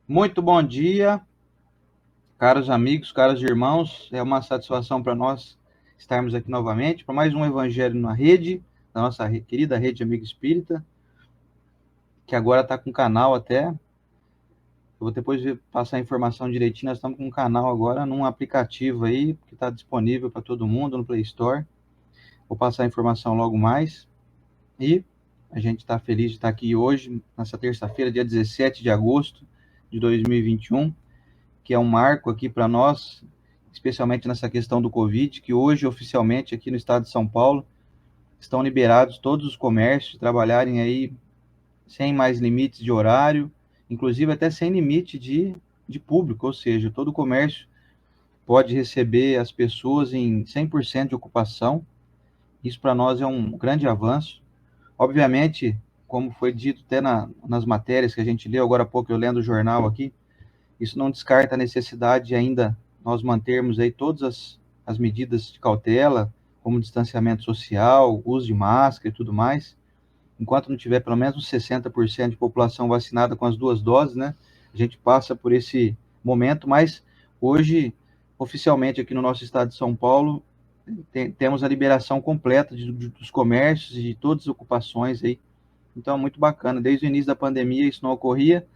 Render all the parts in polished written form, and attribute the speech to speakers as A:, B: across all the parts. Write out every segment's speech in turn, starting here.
A: Muito bom dia, caros amigos, caros irmãos. É uma satisfação para nós estarmos aqui novamente para mais um Evangelho na Rede, da nossa querida Rede Amigo Espírita, que agora está com canal até. Eu vou depois passar a informação direitinho. Nós estamos com um canal agora num aplicativo aí, que está disponível para todo mundo no Play Store. Vou passar a informação logo mais. E a gente está feliz de estar aqui hoje, nessa terça-feira, dia 17 de agosto de 2021. Que é um marco aqui para nós, especialmente nessa questão do Covid, que hoje, oficialmente, aqui no estado de São Paulo, estão liberados todos os comércios trabalharem aí sem mais limites de horário, inclusive até sem limite de público, ou seja, todo o comércio pode receber as pessoas em 100% de ocupação. Isso para nós é um grande avanço. Obviamente, como foi dito até nas matérias que a gente leu agora há pouco, eu lendo o jornal aqui, isso não descarta a necessidade de ainda nós mantermos aí todas as medidas de cautela, como distanciamento social, uso de máscara e tudo mais. Enquanto não tiver pelo menos 60% de população vacinada com as duas doses, né? A gente passa por esse momento, mas hoje, oficialmente aqui no nosso estado de São Paulo, temos a liberação completa dos comércios e de todas as ocupações aí. Então é muito bacana. Desde o início da pandemia isso não ocorria.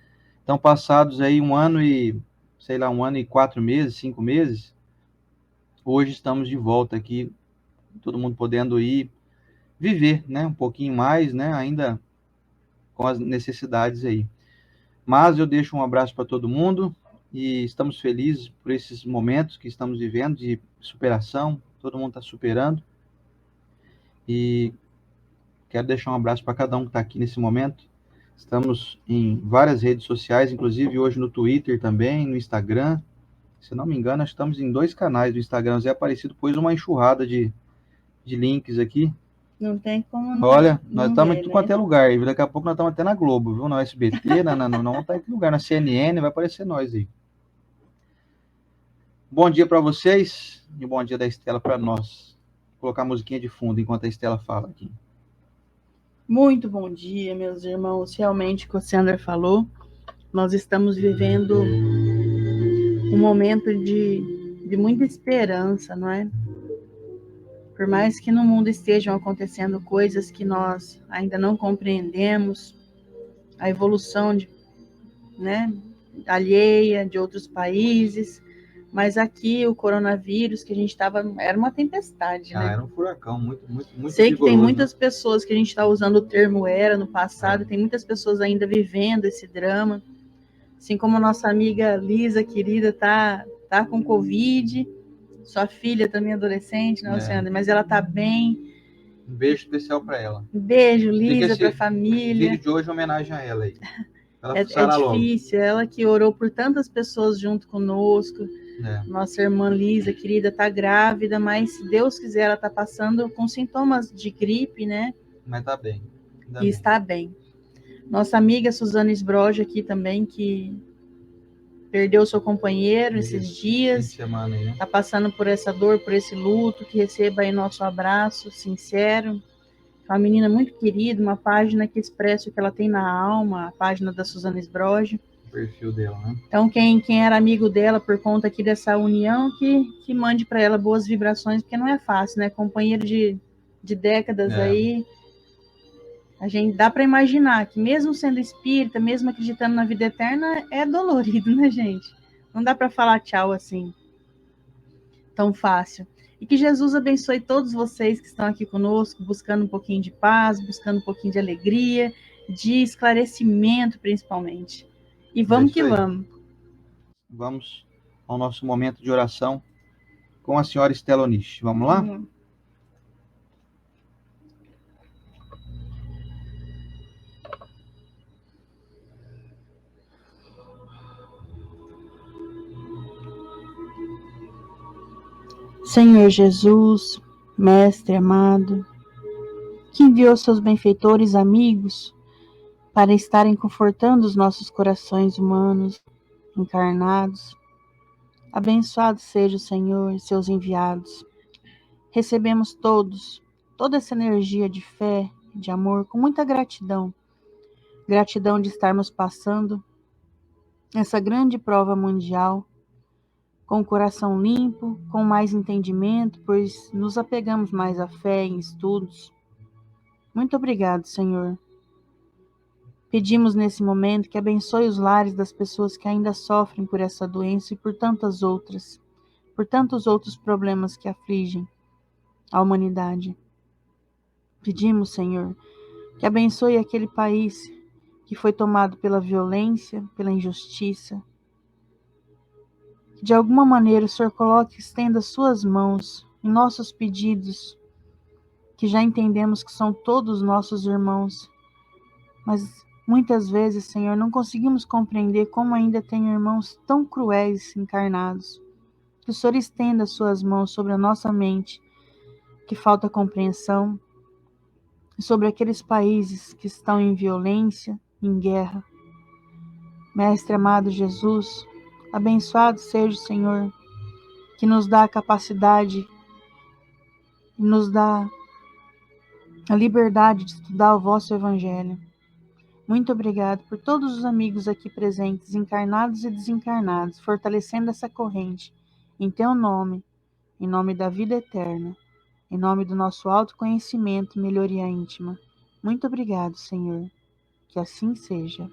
A: Então, passados aí um ano e, sei lá, um ano e 4 meses, 5 meses, hoje estamos de volta aqui, todo mundo podendo ir viver, né, um pouquinho mais, né, ainda com as necessidades aí. Mas eu deixo um abraço para todo mundo e estamos felizes por esses momentos que estamos vivendo de superação, todo mundo está superando e quero deixar um abraço para cada um que está aqui nesse momento. Estamos em várias redes sociais, inclusive hoje no Twitter também, no Instagram. Se não me engano, nós estamos em 2 canais do Instagram. Zé Aparecido pôs uma enxurrada de links aqui.
B: Não tem como
A: Olha, nós
B: não
A: estamos em
B: ver,
A: tudo quanto
B: né?
A: é lugar. E daqui a pouco nós estamos até na Globo, viu? Na SBT, não tá em que lugar. Na CNN, vai aparecer nós aí. Bom dia para vocês e bom dia da Estela para nós. Vou colocar a musiquinha de fundo enquanto a Estela fala aqui.
B: Muito bom dia, meus irmãos. Realmente, o que o Sander falou, nós estamos vivendo um momento de muita esperança, não é? Por mais que no mundo estejam acontecendo coisas que nós ainda não compreendemos, a evolução né, alheia de outros países, mas aqui o coronavírus que a gente estava era uma tempestade, né?
A: Era um furacão muito
B: Sei que tem
A: vigoroso, né?
B: muitas pessoas que a gente está usando o termo era no passado, tem muitas pessoas ainda vivendo esse drama, assim como a nossa amiga Lisa, querida, tá com Covid, sua filha também adolescente, não, Luciana, mas ela tá bem.
A: Um beijo especial para ela.
B: Um beijo,
A: Fica
B: Lisa, para a
A: esse
B: família.
A: vídeo de hoje em homenagem a ela aí. Ela
B: É
A: sarar logo.
B: difícil, ela que orou por tantas pessoas junto conosco. Nossa irmã Lisa, querida, tá grávida, mas se Deus quiser, ela tá passando com sintomas de gripe, né?
A: Mas tá bem.
B: E está bem. Nossa amiga Suzana Esbroja aqui também, que perdeu seu companheiro esses dias, está passando por essa dor, por esse luto, que receba aí nosso abraço sincero. Uma menina muito querida, uma página que expressa o que ela tem na alma, a página da Suzana Esbroja.
A: O perfil dela, né?
B: Então, quem era amigo dela por conta aqui dessa união, que mande para ela boas vibrações, porque não é fácil, né? Companheiro de décadas aí. A gente dá para imaginar que mesmo sendo espírita, mesmo acreditando na vida eterna, é dolorido, né, gente? Não dá para falar tchau assim, tão fácil. E que Jesus abençoe todos vocês que estão aqui conosco, buscando um pouquinho de paz, buscando um pouquinho de alegria, de esclarecimento, principalmente. E vamos que vamos.
A: Vamos ao nosso momento de oração com a senhora Estela Onish. Vamos lá?
B: Senhor Jesus, Mestre amado, que enviou seus benfeitores amigos para estarem confortando os nossos corações humanos encarnados. Abençoado seja o Senhor e seus enviados. Recebemos toda essa energia de fé, de amor, com muita gratidão. Gratidão de estarmos passando essa grande prova mundial, com o coração limpo, com mais entendimento, pois nos apegamos mais à fé em estudos. Muito obrigado, Senhor. Pedimos nesse momento que abençoe os lares das pessoas que ainda sofrem por essa doença e por tantas outras, por tantos outros problemas que afligem a humanidade. Pedimos, Senhor, que abençoe aquele país que foi tomado pela violência, pela injustiça. Que de alguma maneira o Senhor coloque, estenda suas mãos em nossos pedidos, que já entendemos que são todos nossos irmãos, mas muitas vezes, Senhor, não conseguimos compreender como ainda tem irmãos tão cruéis encarnados. Que o Senhor estenda suas mãos sobre a nossa mente, que falta compreensão, e sobre aqueles países que estão em violência, em guerra. Mestre amado Jesus, abençoado seja o Senhor, que nos dá a capacidade, nos dá a liberdade de estudar o vosso Evangelho. Muito obrigado por todos os amigos aqui presentes, encarnados e desencarnados, fortalecendo essa corrente, em teu nome, em nome da vida eterna, em nome do nosso autoconhecimento e melhoria íntima. Muito obrigado, Senhor. Que assim seja.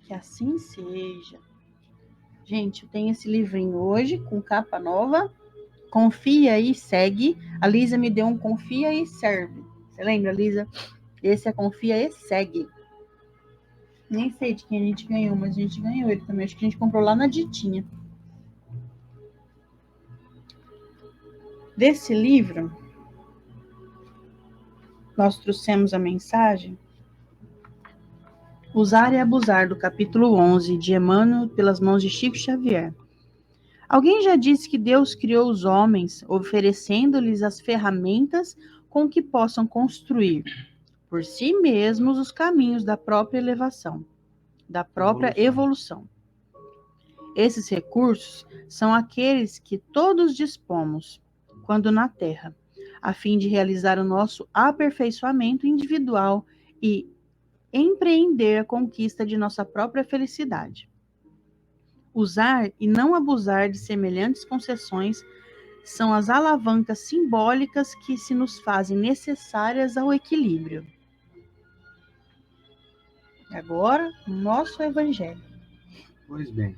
B: Que assim seja. Gente, eu tenho esse livrinho hoje, com capa nova. Confia e segue. A Lisa me deu um confia e serve. Você lembra, Lisa? Esse é confia e segue. Nem sei de quem a gente ganhou, mas a gente ganhou ele também. Acho que a gente comprou lá na Ditinha. Desse livro, nós trouxemos a mensagem Usar e Abusar, do capítulo 11, de Emmanuel, pelas mãos de Chico Xavier. Alguém já disse que Deus criou os homens, oferecendo-lhes as ferramentas com que possam construir por si mesmos os caminhos da própria elevação, da própria evolução. Esses recursos são aqueles que todos dispomos, quando na Terra, a fim de realizar o nosso aperfeiçoamento individual e empreender a conquista de nossa própria felicidade. Usar e não abusar de semelhantes concessões são as alavancas simbólicas que se nos fazem necessárias ao equilíbrio. Agora, o nosso Evangelho.
A: Pois bem.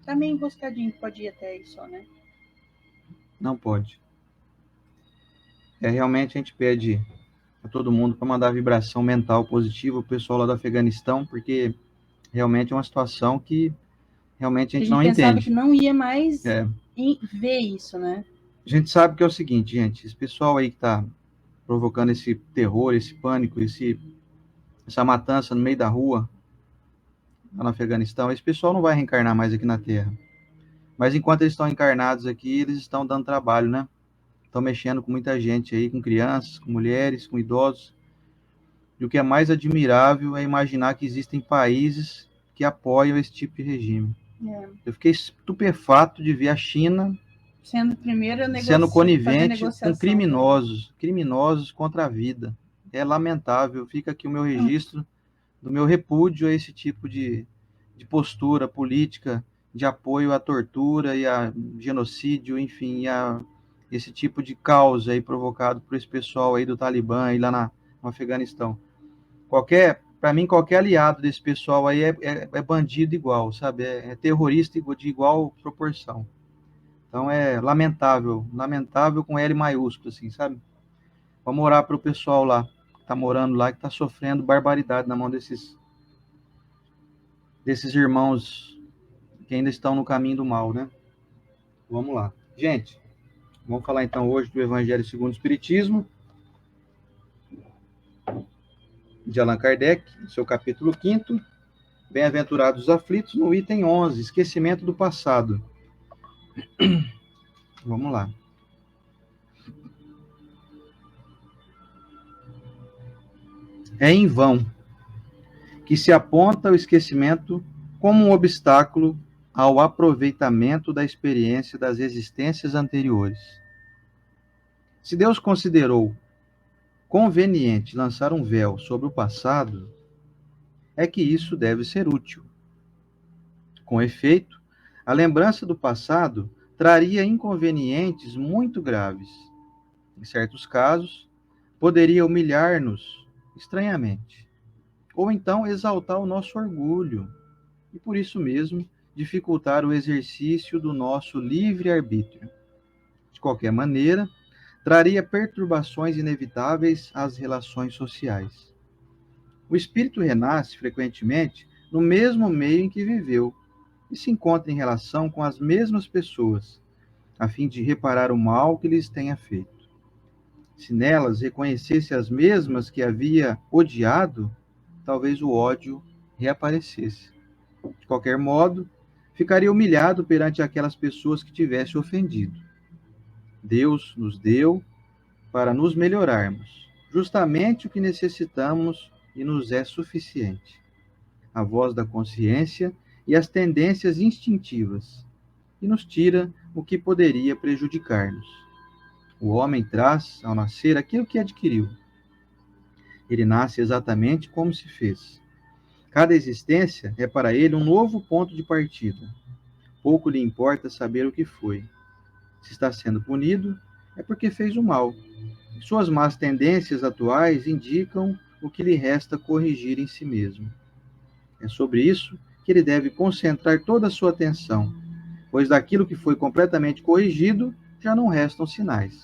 B: Tá meio enroscadinho, pode ir até aí só, né?
A: Não pode. Realmente a gente pede a todo mundo para mandar vibração mental positiva, o pessoal lá do Afeganistão, porque realmente é uma situação que realmente a gente não
B: pensava
A: entende.
B: Que não ia mais ver isso, né?
A: A gente sabe que é o seguinte, gente, esse pessoal aí que está provocando esse terror, esse pânico, essa matança no meio da rua, lá no Afeganistão, esse pessoal não vai reencarnar mais aqui na Terra. Mas enquanto eles estão encarnados aqui, eles estão dando trabalho, né? Estão mexendo com muita gente aí, com crianças, com mulheres, com idosos. E o que é mais admirável é imaginar que existem países que apoiam esse tipo de regime. Eu fiquei estupefato de ver a China sendo conivente com criminosos contra a vida. É lamentável. Fica aqui o meu registro do meu repúdio a esse tipo de postura política, de apoio à tortura e a genocídio, enfim, a esse tipo de caos aí provocado por esse pessoal aí do Talibã aí lá no Afeganistão. Para mim, qualquer aliado desse pessoal aí é bandido igual, sabe? É terrorista de igual proporção. Então é lamentável com L maiúsculo, assim, sabe? Vamos orar para o pessoal lá, que está morando lá, que está sofrendo barbaridade na mão desses irmãos que ainda estão no caminho do mal, né? Vamos lá. Gente, vamos falar então hoje do Evangelho segundo o Espiritismo, de Allan Kardec, seu capítulo 5º, Bem-aventurados os aflitos, no item 11, esquecimento do passado. Vamos lá. É em vão que se aponta o esquecimento como um obstáculo ao aproveitamento da experiência das existências anteriores. Se Deus considerou conveniente lançar um véu sobre o passado, é que isso deve ser útil. Com efeito, a lembrança do passado traria inconvenientes muito graves. Em certos casos, poderia humilhar-nos estranhamente, ou então exaltar o nosso orgulho, e por isso mesmo dificultar o exercício do nosso livre-arbítrio. De qualquer maneira, traria perturbações inevitáveis às relações sociais. O espírito renasce frequentemente no mesmo meio em que viveu e se encontra em relação com as mesmas pessoas, a fim de reparar o mal que lhes tenha feito. Se nelas reconhecesse as mesmas que havia odiado, talvez o ódio reaparecesse. De qualquer modo, ficaria humilhado perante aquelas pessoas que tivesse ofendido. Deus nos deu para nos melhorarmos, justamente o que necessitamos e nos é suficiente: a voz da consciência e as tendências instintivas, e nos tira o que poderia prejudicar-nos. O homem traz, ao nascer, aquilo que adquiriu. Ele nasce exatamente como se fez. Cada existência é para ele um novo ponto de partida. Pouco lhe importa saber o que foi. Se está sendo punido, é porque fez o mal. Suas más tendências atuais indicam o que lhe resta corrigir em si mesmo. É sobre isso que ele deve concentrar toda a sua atenção, pois daquilo que foi completamente corrigido já não restam sinais.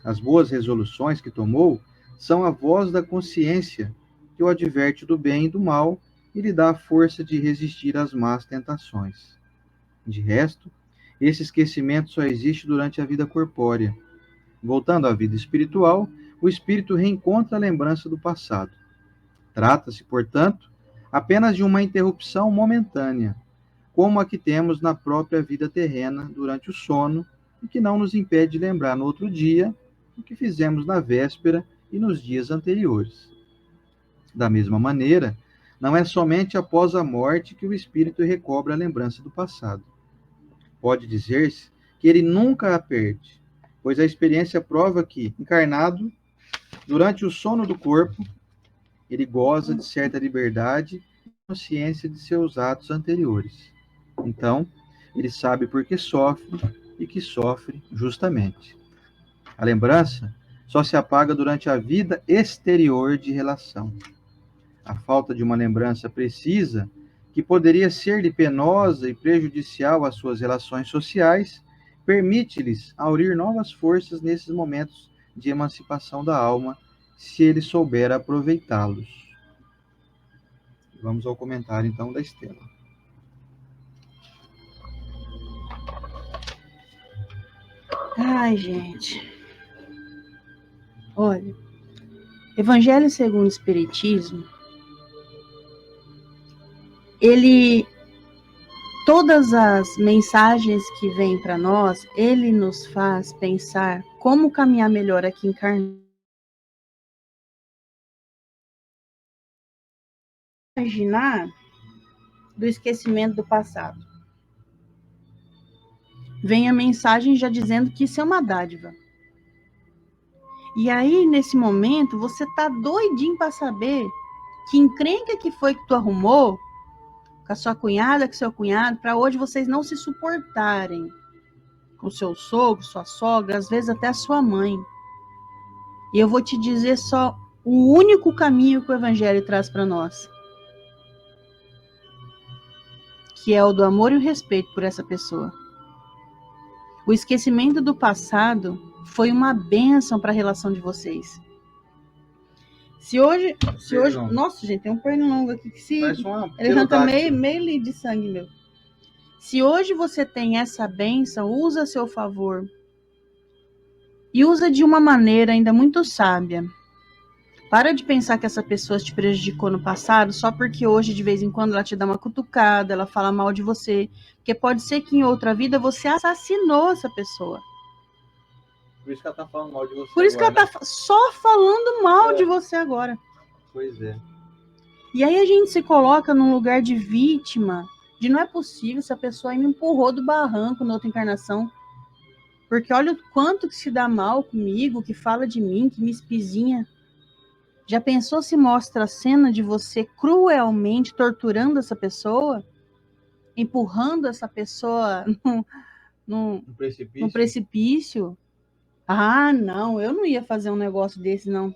A: As boas resoluções que tomou são a voz da consciência que o adverte do bem e do mal e lhe dá a força de resistir às más tentações. De resto, esse esquecimento só existe durante a vida corpórea. Voltando à vida espiritual, o espírito reencontra a lembrança do passado. Trata-se, portanto, apenas de uma interrupção momentânea, como a que temos na própria vida terrena durante o sono, e que não nos impede de lembrar no outro dia o que fizemos na véspera e nos dias anteriores. Da mesma maneira, não é somente após a morte que o espírito recobra a lembrança do passado. Pode dizer-se que ele nunca a perde, pois a experiência prova que, encarnado, durante o sono do corpo, ele goza de certa liberdade e consciência de seus atos anteriores. Então, ele sabe por que sofre e que sofre justamente. A lembrança só se apaga durante a vida exterior de relação. A falta de uma lembrança precisa, que poderia ser-lhe penosa e prejudicial às suas relações sociais, permite-lhes aurir novas forças nesses momentos de emancipação da alma, se ele souber aproveitá-los. Vamos ao comentário, então, da Estela.
B: Ai, gente. Olha, Evangelho segundo o Espiritismo, todas as mensagens que vêm para nós, ele nos faz pensar como caminhar melhor aqui encarnado. Imaginar do esquecimento do passado. Vem a mensagem já dizendo que isso é uma dádiva. E aí, nesse momento, você tá doidinho para saber que encrenca que foi que tu arrumou com a sua cunhada, com seu cunhado, para hoje vocês não se suportarem com seu sogro, sua sogra, às vezes até a sua mãe. E eu vou te dizer só o único caminho que o Evangelho traz para nós, que é o do amor e o respeito por essa pessoa. O esquecimento do passado foi uma bênção para a relação de vocês. Se hoje, nossa, gente, tem um pernilongo aqui que ele arranca meio de sangue meu. Se hoje você tem essa bênção, usa a seu favor. E usa de uma maneira ainda muito sábia. Para de pensar que essa pessoa te prejudicou no passado só porque hoje, de vez em quando, ela te dá uma cutucada, ela fala mal de você. Porque pode ser que em outra vida você assassinou essa pessoa.
A: Por isso que ela tá falando mal de você.
B: Por isso agora, que ela tá só falando mal de você agora.
A: Pois é.
B: E aí a gente se coloca num lugar de vítima, de não é possível, essa pessoa aí me empurrou do barranco na outra encarnação. Porque olha o quanto que se dá mal comigo, que fala de mim, que me espizinha. Já pensou se mostra a cena de você cruelmente torturando essa pessoa? Empurrando essa pessoa num precipício? Ah, não, eu não ia fazer um negócio desse, não.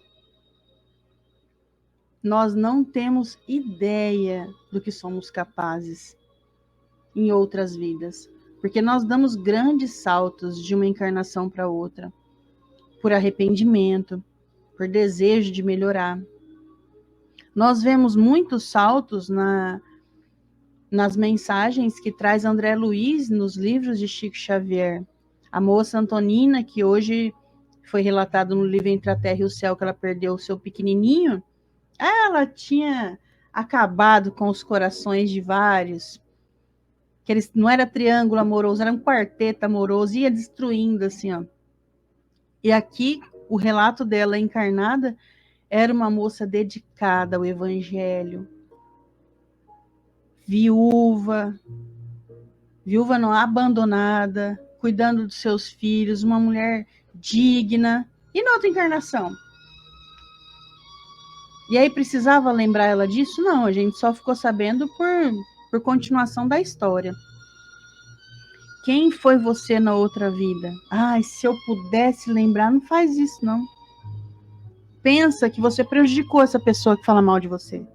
B: Nós não temos ideia do que somos capazes em outras vidas, porque nós damos grandes saltos de uma encarnação para outra, por arrependimento, por desejo de melhorar. Nós vemos muitos saltos nas mensagens que traz André Luiz nos livros de Chico Xavier. A moça Antonina, que hoje foi relatado no livro Entre a Terra e o Céu, que ela perdeu o seu pequenininho, ela tinha acabado com os corações de vários, que eles não era triângulo amoroso, era um quarteto amoroso, ia destruindo assim, ó. E aqui o relato dela encarnada era uma moça dedicada ao evangelho, viúva não, abandonada, cuidando dos seus filhos, uma mulher digna. E na outra encarnação? E aí precisava lembrar ela disso? Não, a gente só ficou sabendo por continuação da história. Quem foi você na outra vida? Ai, se eu pudesse lembrar, não faz isso, não. Pensa que você prejudicou essa pessoa que fala mal de você.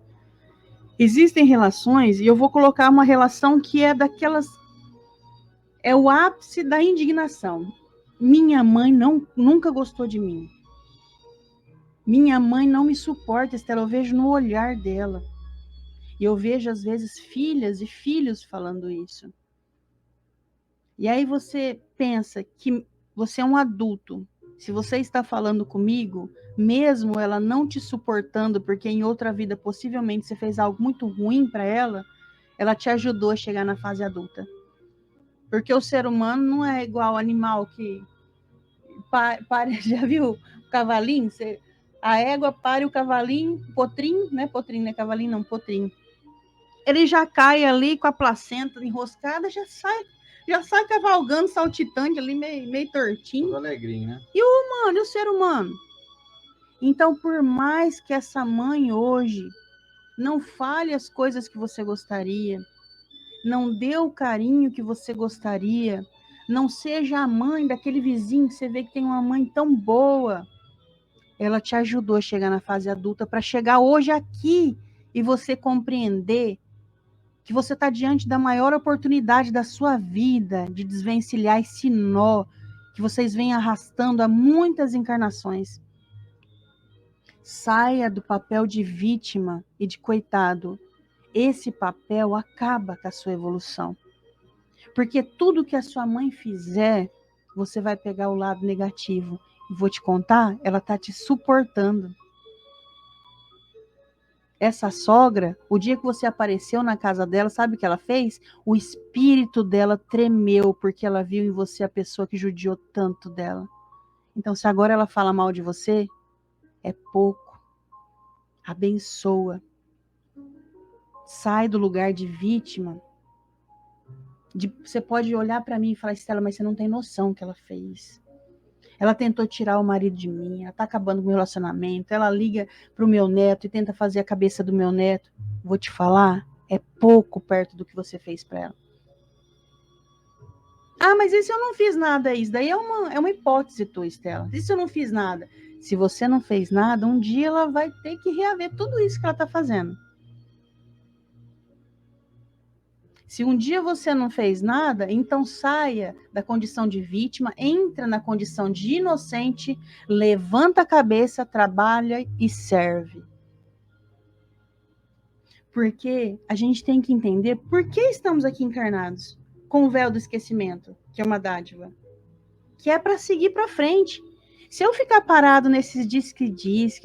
B: Existem relações, e eu vou colocar uma relação que é daquelas... É o ápice da indignação. Minha mãe nunca gostou de mim. Minha mãe não me suporta, Estela, eu vejo no olhar dela. E eu vejo, às vezes, filhas e filhos falando isso. E aí você pensa que você é um adulto. Se você está falando comigo, mesmo ela não te suportando, porque em outra vida possivelmente você fez algo muito ruim para ela te ajudou a chegar na fase adulta. Porque o ser humano não é igual ao animal que... já viu o cavalinho? A égua para o cavalinho, potrinho, né? Potrinho, não é cavalinho, não, potrinho. Ele já cai ali com a placenta enroscada, já sai cavalgando, saltitante ali, meio tortinho.
A: Todo alegrinho, né?
B: E o ser humano? Então, por mais que essa mãe hoje não fale as coisas que você gostaria, não dê o carinho que você gostaria, não seja a mãe daquele vizinho que você vê que tem uma mãe tão boa, ela te ajudou a chegar na fase adulta para chegar hoje aqui e você compreender que você está diante da maior oportunidade da sua vida de desvencilhar esse nó que vocês vêm arrastando há muitas encarnações. Saia do papel de vítima e de coitado. Esse papel acaba com a sua evolução. Porque tudo que a sua mãe fizer, você vai pegar o lado negativo. E vou te contar, ela está te suportando. Essa sogra, o dia que você apareceu na casa dela, sabe o que ela fez? O espírito dela tremeu, porque ela viu em você a pessoa que judiou tanto dela. Então, se agora ela fala mal de você, é pouco. Abençoa. Sai do lugar de vítima. Você pode olhar para mim e falar, Estela, mas você não tem noção do que ela fez. Ela tentou tirar o marido de mim, ela está acabando com o meu relacionamento, ela liga para o meu neto e tenta fazer a cabeça do meu neto. Vou te falar, é pouco perto do que você fez para ela. Ah, mas e se eu não fiz nada? Isso daí é uma hipótese tua, Estela. E se eu não fiz nada? Se você não fez nada, um dia ela vai ter que reaver tudo isso que ela está fazendo. Se um dia você não fez nada, então saia da condição de vítima, entra na condição de inocente, levanta a cabeça, trabalha e serve. Porque a gente tem que entender por que estamos aqui encarnados, com o véu do esquecimento, que é uma dádiva, que é para seguir para frente. Se eu ficar parado nesses disque,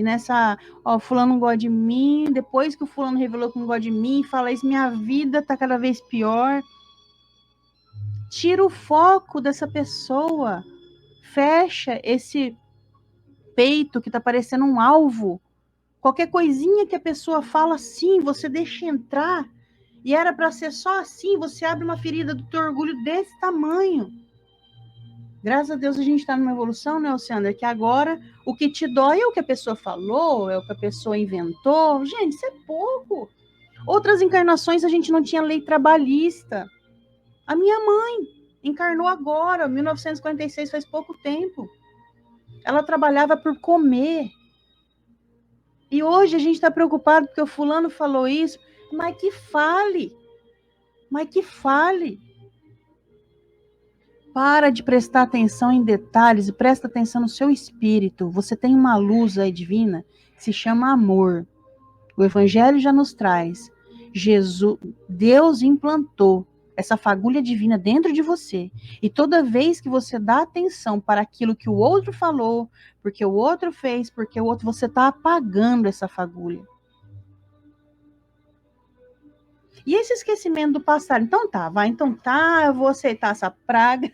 B: nessa, fulano não gosta de mim, depois que o fulano revelou que não gosta de mim, fala isso, minha vida tá cada vez pior. Tira o foco dessa pessoa. Fecha esse peito que tá parecendo um alvo. Qualquer coisinha que a pessoa fala assim, você deixa entrar. E era para ser só assim, você abre uma ferida do teu orgulho desse tamanho. Graças a Deus a gente está numa evolução, né, Alciandra? Que agora o que te dói é o que a pessoa falou, é o que a pessoa inventou. Gente, isso é pouco. Outras encarnações a gente não tinha lei trabalhista. A minha mãe encarnou agora, 1946, faz pouco tempo. Ela trabalhava por comer. E hoje a gente está preocupado porque o fulano falou isso. Mas que fale. Mas que fale. Para de prestar atenção em detalhes e presta atenção no seu espírito. Você tem uma luz aí divina que se chama amor. O Evangelho já nos traz. Deus implantou essa fagulha divina dentro de você. E toda vez que você dá atenção para aquilo que o outro falou, porque o outro fez, porque o outro, você está apagando essa fagulha. E esse esquecimento do passado? Então tá, eu vou aceitar essa praga.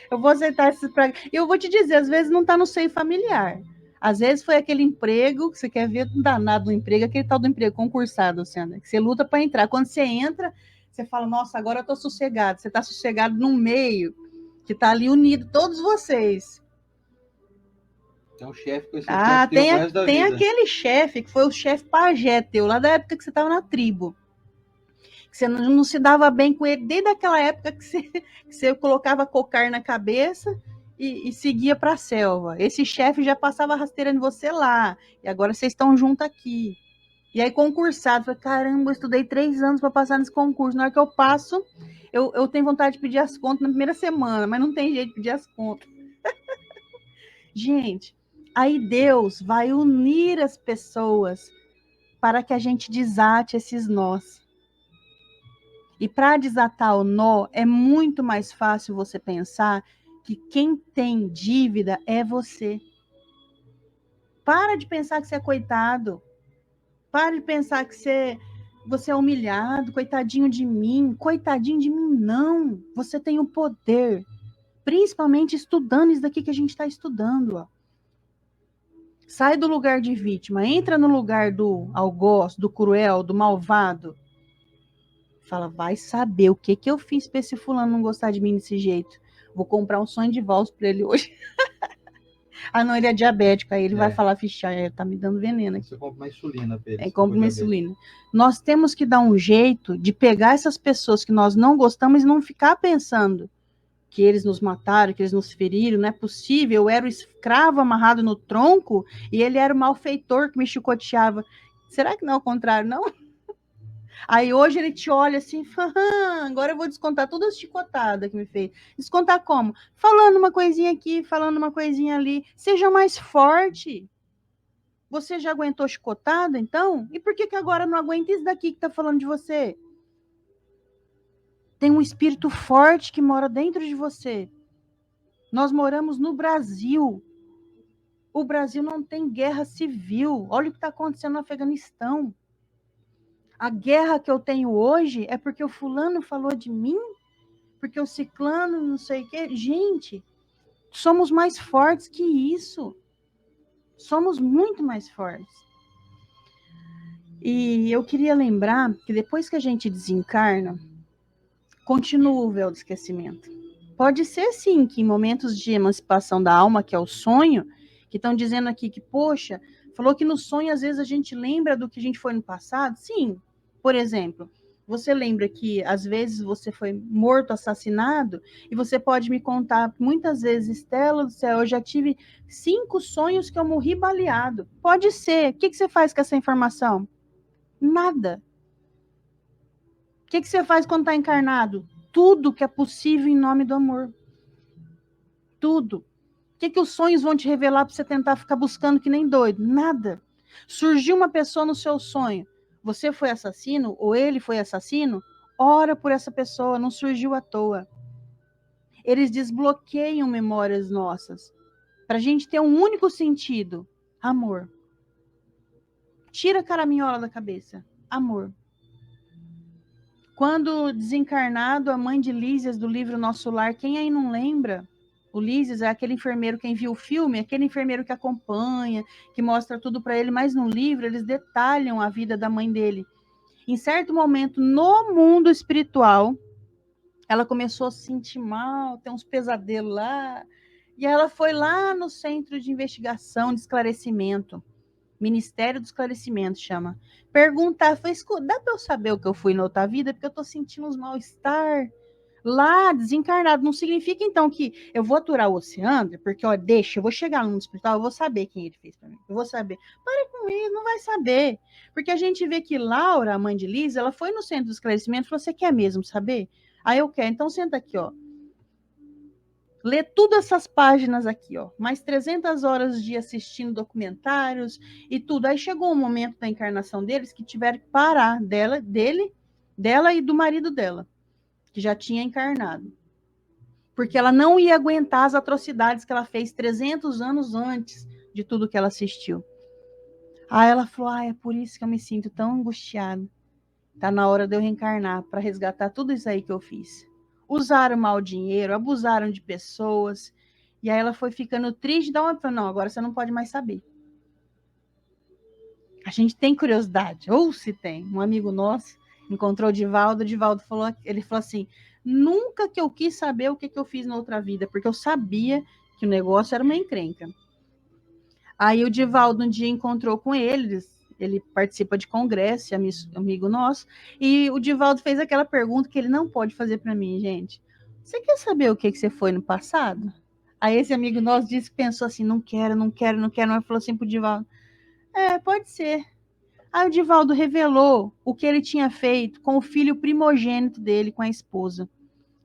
B: Eu vou aceitar essa praga. E eu vou te dizer, às vezes não está no seio familiar. Às vezes foi aquele emprego que você quer ver danado no emprego, aquele tal do emprego concursado, Luciana, que você luta para entrar. Quando você entra, você fala, nossa, agora eu estou sossegado. Você está sossegado num meio que está ali unido, todos vocês.
A: Tem um chefe com esse chefe
B: tem aquele chefe que foi o chefe pajé teu, lá da época que você estava na tribo. Que você não se dava bem com ele, desde aquela época que você colocava cocar na cabeça e seguia para a selva. Esse chefe já passava rasteira em você lá, e agora vocês estão juntos aqui. E aí, concursado, falei, caramba, eu estudei 3 anos para passar nesse concurso. Na hora que eu passo, eu tenho vontade de pedir as contas na primeira semana, mas não tem jeito de pedir as contas. Gente, aí Deus vai unir as pessoas para que a gente desate esses nós. E para desatar o nó, é muito mais fácil você pensar que quem tem dívida é você. Para de pensar que você é coitado. Para de pensar que você é humilhado, coitadinho de mim. Coitadinho de mim, não. Você tem o poder. Principalmente estudando isso daqui que a gente está estudando. Ó. Sai do lugar de vítima, entra no lugar do algoz, do cruel, do malvado. Fala, vai saber o que eu fiz para esse fulano não gostar de mim desse jeito. Vou comprar um sonho de valsa para ele hoje. Ah, não, ele é diabético. Aí ele vai falar, ficha, tá me dando veneno aqui.
A: Você compra uma insulina para ele.
B: Compra uma insulina. Nós temos que dar um jeito de pegar essas pessoas que nós não gostamos e não ficar pensando que eles nos mataram, que eles nos feriram. Não é possível. Eu era o escravo amarrado no tronco e ele era o malfeitor que me chicoteava. Será que não é o contrário, não? Aí hoje ele te olha assim, fala, agora eu vou descontar toda a chicotada que me fez. Descontar como? Falando uma coisinha aqui, falando uma coisinha ali. Seja mais forte. Você já aguentou chicotada, então? E por que agora não aguenta isso daqui que tá falando de você? Tem um espírito forte que mora dentro de você. Nós moramos no Brasil. O Brasil não tem guerra civil. Olha o que está acontecendo no Afeganistão. A guerra que eu tenho hoje é porque o fulano falou de mim, porque o ciclano não sei o quê. Gente, somos mais fortes que isso. Somos muito mais fortes. E eu queria lembrar que depois que a gente desencarna, continua o véu do esquecimento. Pode ser, sim, que em momentos de emancipação da alma, que é o sonho, que estão dizendo aqui que, poxa, falou que no sonho às vezes a gente lembra do que a gente foi no passado. Sim, por exemplo, você lembra que às vezes você foi morto, assassinado, e você pode me contar muitas vezes, Estela do céu, eu já tive 5 sonhos que eu morri baleado. Pode ser. O que você faz com essa informação? Nada. O que você faz quando está encarnado? Tudo que é possível em nome do amor. Tudo. O que os sonhos vão te revelar para você tentar ficar buscando que nem doido? Nada. Surgiu uma pessoa no seu sonho. Você foi assassino ou ele foi assassino? Ora por essa pessoa, não surgiu à toa. Eles desbloqueiam memórias nossas. Para a gente ter um único sentido. Amor. Tira a caraminhola da cabeça. Amor. Quando desencarnado, a mãe de Lísias do livro Nosso Lar, quem aí não lembra? O Lísias é aquele enfermeiro, quem viu o filme, aquele enfermeiro que acompanha, que mostra tudo para ele, mas no livro eles detalham a vida da mãe dele. Em certo momento, no mundo espiritual, ela começou a se sentir mal, ter uns pesadelos lá, e ela foi lá no Centro de Investigação de Esclarecimento, Ministério do Esclarecimento chama, perguntar, foi, dá para eu saber o que eu fui na outra vida? Porque eu tô sentindo uns mal-estar lá, desencarnado. Não significa, então, que eu vou aturar o Oceano, porque, ó, deixa, eu vou chegar no hospital, eu vou saber quem ele fez para mim. Eu vou saber. Para com isso, não vai saber. Porque a gente vê que Laura, a mãe de Liz, ela foi no Centro de Esclarecimento e falou, você quer mesmo saber? Aí eu quero. Então, senta aqui, ó. Lê todas essas páginas aqui, ó. Mais 300 horas de assistindo documentários e tudo. Aí chegou um momento da encarnação deles que tiveram que parar dela e do marido dela, que já tinha encarnado. Porque ela não ia aguentar as atrocidades que ela fez 300 anos antes de tudo que ela assistiu. Aí ela falou, é por isso que eu me sinto tão angustiada. Tá na hora de eu reencarnar para resgatar tudo isso aí que eu fiz. Usaram mal dinheiro, abusaram de pessoas. E aí ela foi ficando triste, dá uma falou, não, agora você não pode mais saber. A gente tem curiosidade, ou se tem. Um amigo nosso encontrou o Divaldo falou, ele falou assim, nunca que eu quis saber o que eu fiz na outra vida, porque eu sabia que o negócio era uma encrenca. Aí o Divaldo um dia encontrou com ele participa de congresso, amigo nosso, e o Divaldo fez aquela pergunta que ele não pode fazer para mim, gente. Você quer saber o que você foi no passado? Aí esse amigo nosso disse que pensou assim, não quero, mas falou assim pro Divaldo, pode ser. Aí o Divaldo revelou o que ele tinha feito com o filho primogênito dele, com a esposa.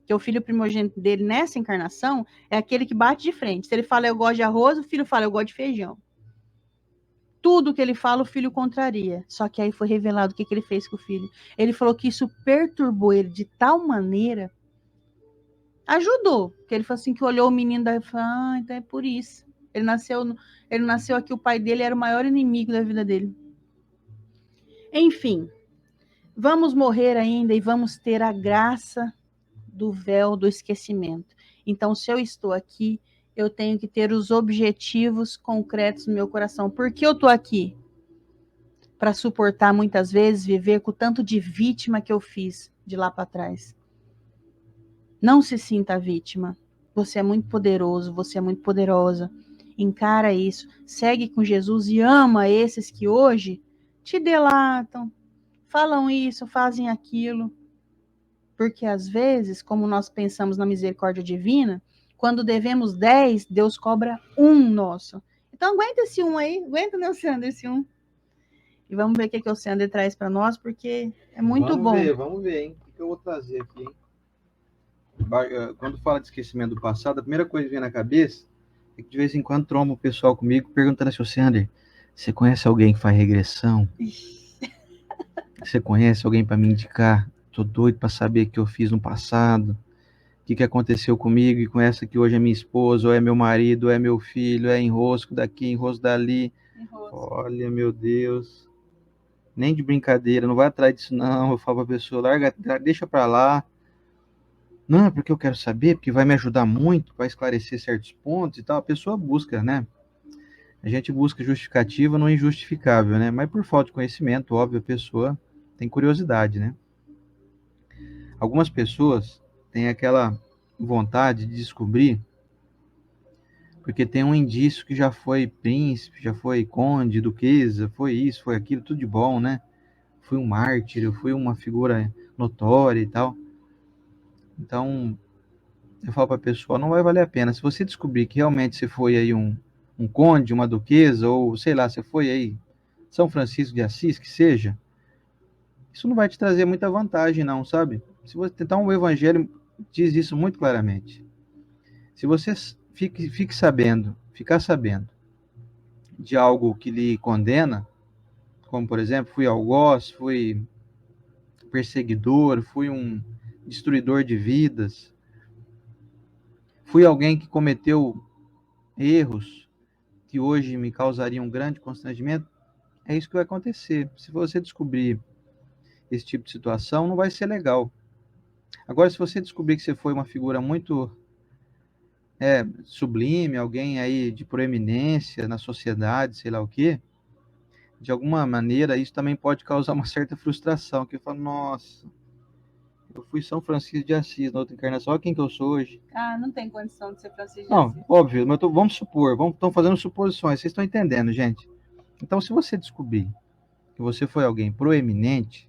B: Que o filho primogênito dele nessa encarnação é aquele que bate de frente. Se ele fala eu gosto de arroz, o filho fala eu gosto de feijão. Tudo que ele fala, o filho contraria. Só que aí foi revelado o que ele fez com o filho. Ele falou que isso perturbou ele de tal maneira, ajudou. Que ele falou assim, que olhou o menino daí e falou, então é por isso. Ele nasceu aqui, o pai dele era o maior inimigo da vida dele. Enfim, vamos morrer ainda e vamos ter a graça do véu do esquecimento. Então, se eu estou aqui, eu tenho que ter os objetivos concretos no meu coração. Por que eu estou aqui? Para suportar muitas vezes, viver com o tanto de vítima que eu fiz de lá para trás. Não se sinta vítima. Você é muito poderoso, você é muito poderosa. Encara isso, segue com Jesus e ama esses que hoje te delatam, falam isso, fazem aquilo. Porque às vezes, como nós pensamos na misericórdia divina, quando devemos 10, Deus cobra 1 nosso. Então aguenta esse 1 aí, aguenta, né, Sandra, esse 1. E vamos ver o que o Sandra traz para nós, porque é muito bom.
A: Vamos ver, hein? O que eu vou trazer aqui, hein? Quando fala de esquecimento do passado, a primeira coisa que vem na cabeça é que de vez em quando tromba o pessoal comigo perguntando assim, Sandra, você conhece alguém que faz regressão? Você conhece alguém para me indicar? Tô doido para saber o que eu fiz no passado. O que aconteceu comigo e com essa que hoje é minha esposa, ou é meu marido, ou é meu filho, é enrosco daqui, enrosco dali. Olha, meu Deus. Nem de brincadeira, não vai atrás disso não. Eu falo pra pessoa, larga, deixa pra lá. Não, porque eu quero saber, porque vai me ajudar muito, vai esclarecer certos pontos e tal. A pessoa busca, né? A gente busca justificativa no injustificável, né? Mas por falta de conhecimento, óbvio, a pessoa tem curiosidade, né? Algumas pessoas têm aquela vontade de descobrir, porque tem um indício que já foi príncipe, já foi conde, duquesa, foi isso, foi aquilo, tudo de bom, né? Fui um mártir, eu fui uma figura notória e tal. Então, eu falo para a pessoa, não vai valer a pena. Se você descobrir que realmente você foi aí um conde, uma duquesa, ou sei lá, você foi aí São Francisco de Assis, que seja, isso não vai te trazer muita vantagem, não, sabe? Se você tentar o evangelho diz isso muito claramente. Se você ficar sabendo de algo que lhe condena, como por exemplo, fui algoz, fui perseguidor, fui um destruidor de vidas, fui alguém que cometeu erros que hoje me causariam um grande constrangimento, é isso que vai acontecer. Se você descobrir esse tipo de situação, não vai ser legal. Agora, se você descobrir que você foi uma figura muito sublime, alguém aí de proeminência na sociedade, sei lá o quê, de alguma maneira isso também pode causar uma certa frustração, que fala, nossa, Eu fui São Francisco de Assis na outra encarnação. Olha quem que eu sou hoje.
B: Ah, não tem condição de ser Francisco de
A: Não,
B: Assis.
A: óbvio, mas vamos supor, estão fazendo suposições. Vocês estão entendendo, gente? Então, se você descobrir que você foi alguém proeminente,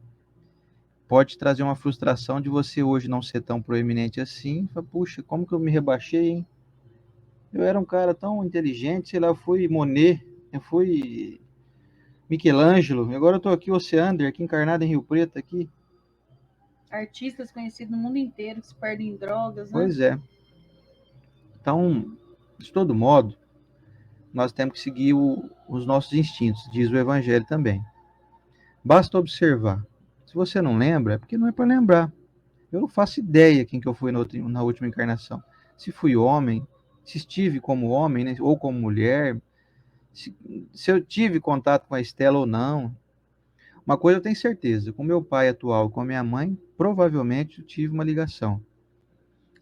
A: pode trazer uma frustração de você hoje não ser tão proeminente assim. Fala, puxa, como que eu me rebaixei, hein? Eu era um cara tão inteligente, sei lá, eu fui Monet, eu fui Michelangelo, e agora eu tô aqui, Oceander, aqui encarnado em Rio Preto, aqui.
B: Artistas conhecidos no mundo inteiro que se perdem em drogas, né?
A: Pois é. Então, de todo modo, nós temos que seguir os nossos instintos, diz o Evangelho também. Basta observar. Se você não lembra, é porque não é para lembrar. Eu não faço ideia quem que eu fui na última encarnação. Se fui homem, se estive como homem, né, ou como mulher, se, se eu tive contato com a Estela ou não. Uma coisa eu tenho certeza, com meu pai atual, com a minha mãe, provavelmente eu tive uma ligação.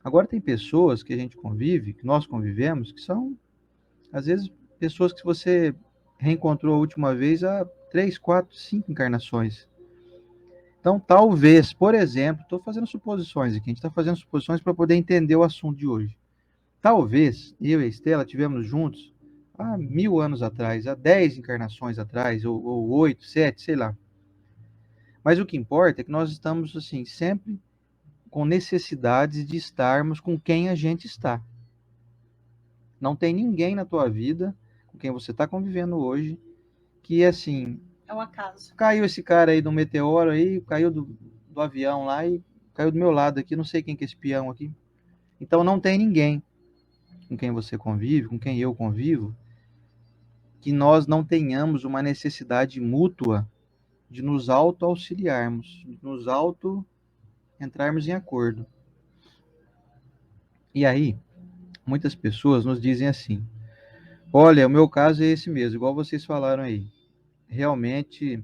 A: Agora tem pessoas que a gente convive, que nós convivemos, que são, às vezes, pessoas que você reencontrou a última vez há 3, 4, 5 encarnações. Então, talvez, por exemplo, estou fazendo suposições aqui, a gente está fazendo suposições para poder entender o assunto de hoje. Talvez eu e a Estela tivemos juntos há 1000 anos atrás, há 10 encarnações atrás, ou 8, 7, sei lá. Mas o que importa é que nós estamos, assim, sempre com necessidades de estarmos com quem a gente está. Não tem ninguém na tua vida com quem você está convivendo hoje que, assim,
B: É um acaso.
A: caiu esse cara aí do meteoro aí, caiu do avião lá e caiu do meu lado aqui, não sei quem que é esse peão aqui. Então não tem ninguém com quem você convive, com quem eu convivo, que nós não tenhamos uma necessidade mútua de nos auto-auxiliarmos, de nos auto-entrarmos em acordo. E aí, muitas pessoas nos dizem assim, olha, o meu caso é esse mesmo, igual vocês falaram aí. Realmente,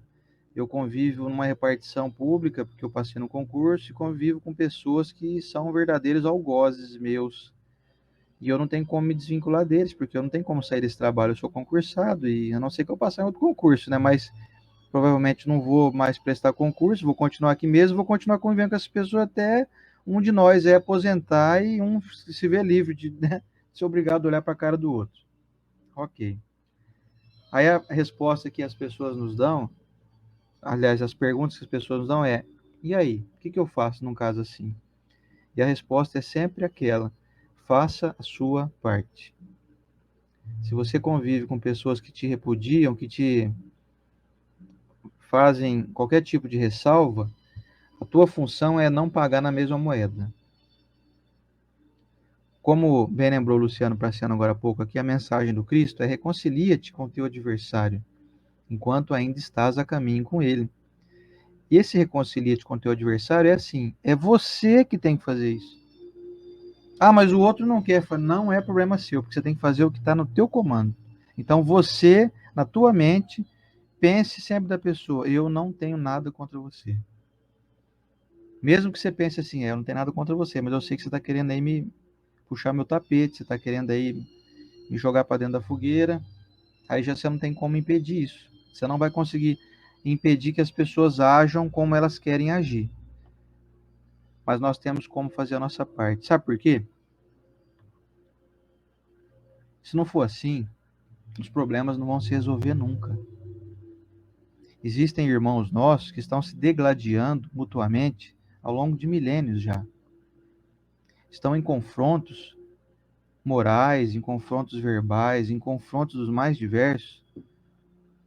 A: eu convivo numa repartição pública, porque eu passei no concurso, e convivo com pessoas que são verdadeiros algozes meus. E eu não tenho como me desvincular deles, porque eu não tenho como sair desse trabalho, eu sou concursado, e a não ser que eu passar em outro concurso, né? Mas provavelmente não vou mais prestar concurso, vou continuar aqui mesmo, vou continuar convivendo com essas pessoas até um de nós aposentar e um se ver livre de, né, ser obrigado a olhar para a cara do outro. Ok. Aí a resposta que as pessoas nos dão, aliás, as perguntas que as pessoas nos dão é: e aí? O que eu faço num caso assim? E a resposta é sempre aquela: faça a sua parte. Se você convive com pessoas que te repudiam, que te fazem qualquer tipo de ressalva, a tua função é não pagar na mesma moeda. Como bem lembrou o Luciano Praciano agora há pouco aqui, a mensagem do Cristo é: reconcilia-te com teu adversário, enquanto ainda estás a caminho com ele. E esse reconcilia-te com teu adversário é assim, é você que tem que fazer isso. Ah, mas o outro não quer. Não é problema seu, porque você tem que fazer o que está no teu comando. Então você, na tua mente, pense sempre da pessoa, eu não tenho nada contra você. Mesmo que você pense assim, eu não tenho nada contra você, mas eu sei que você está querendo aí me puxar meu tapete, você está querendo aí me jogar para dentro da fogueira, aí já você não tem como impedir isso. Você não vai conseguir impedir que as pessoas ajam como elas querem agir. Mas nós temos como fazer a nossa parte. Sabe por quê? Se não for assim, os problemas não vão se resolver nunca. Existem irmãos nossos que estão se degladiando mutuamente ao longo de milênios já. Estão em confrontos morais, em confrontos verbais, em confrontos dos mais diversos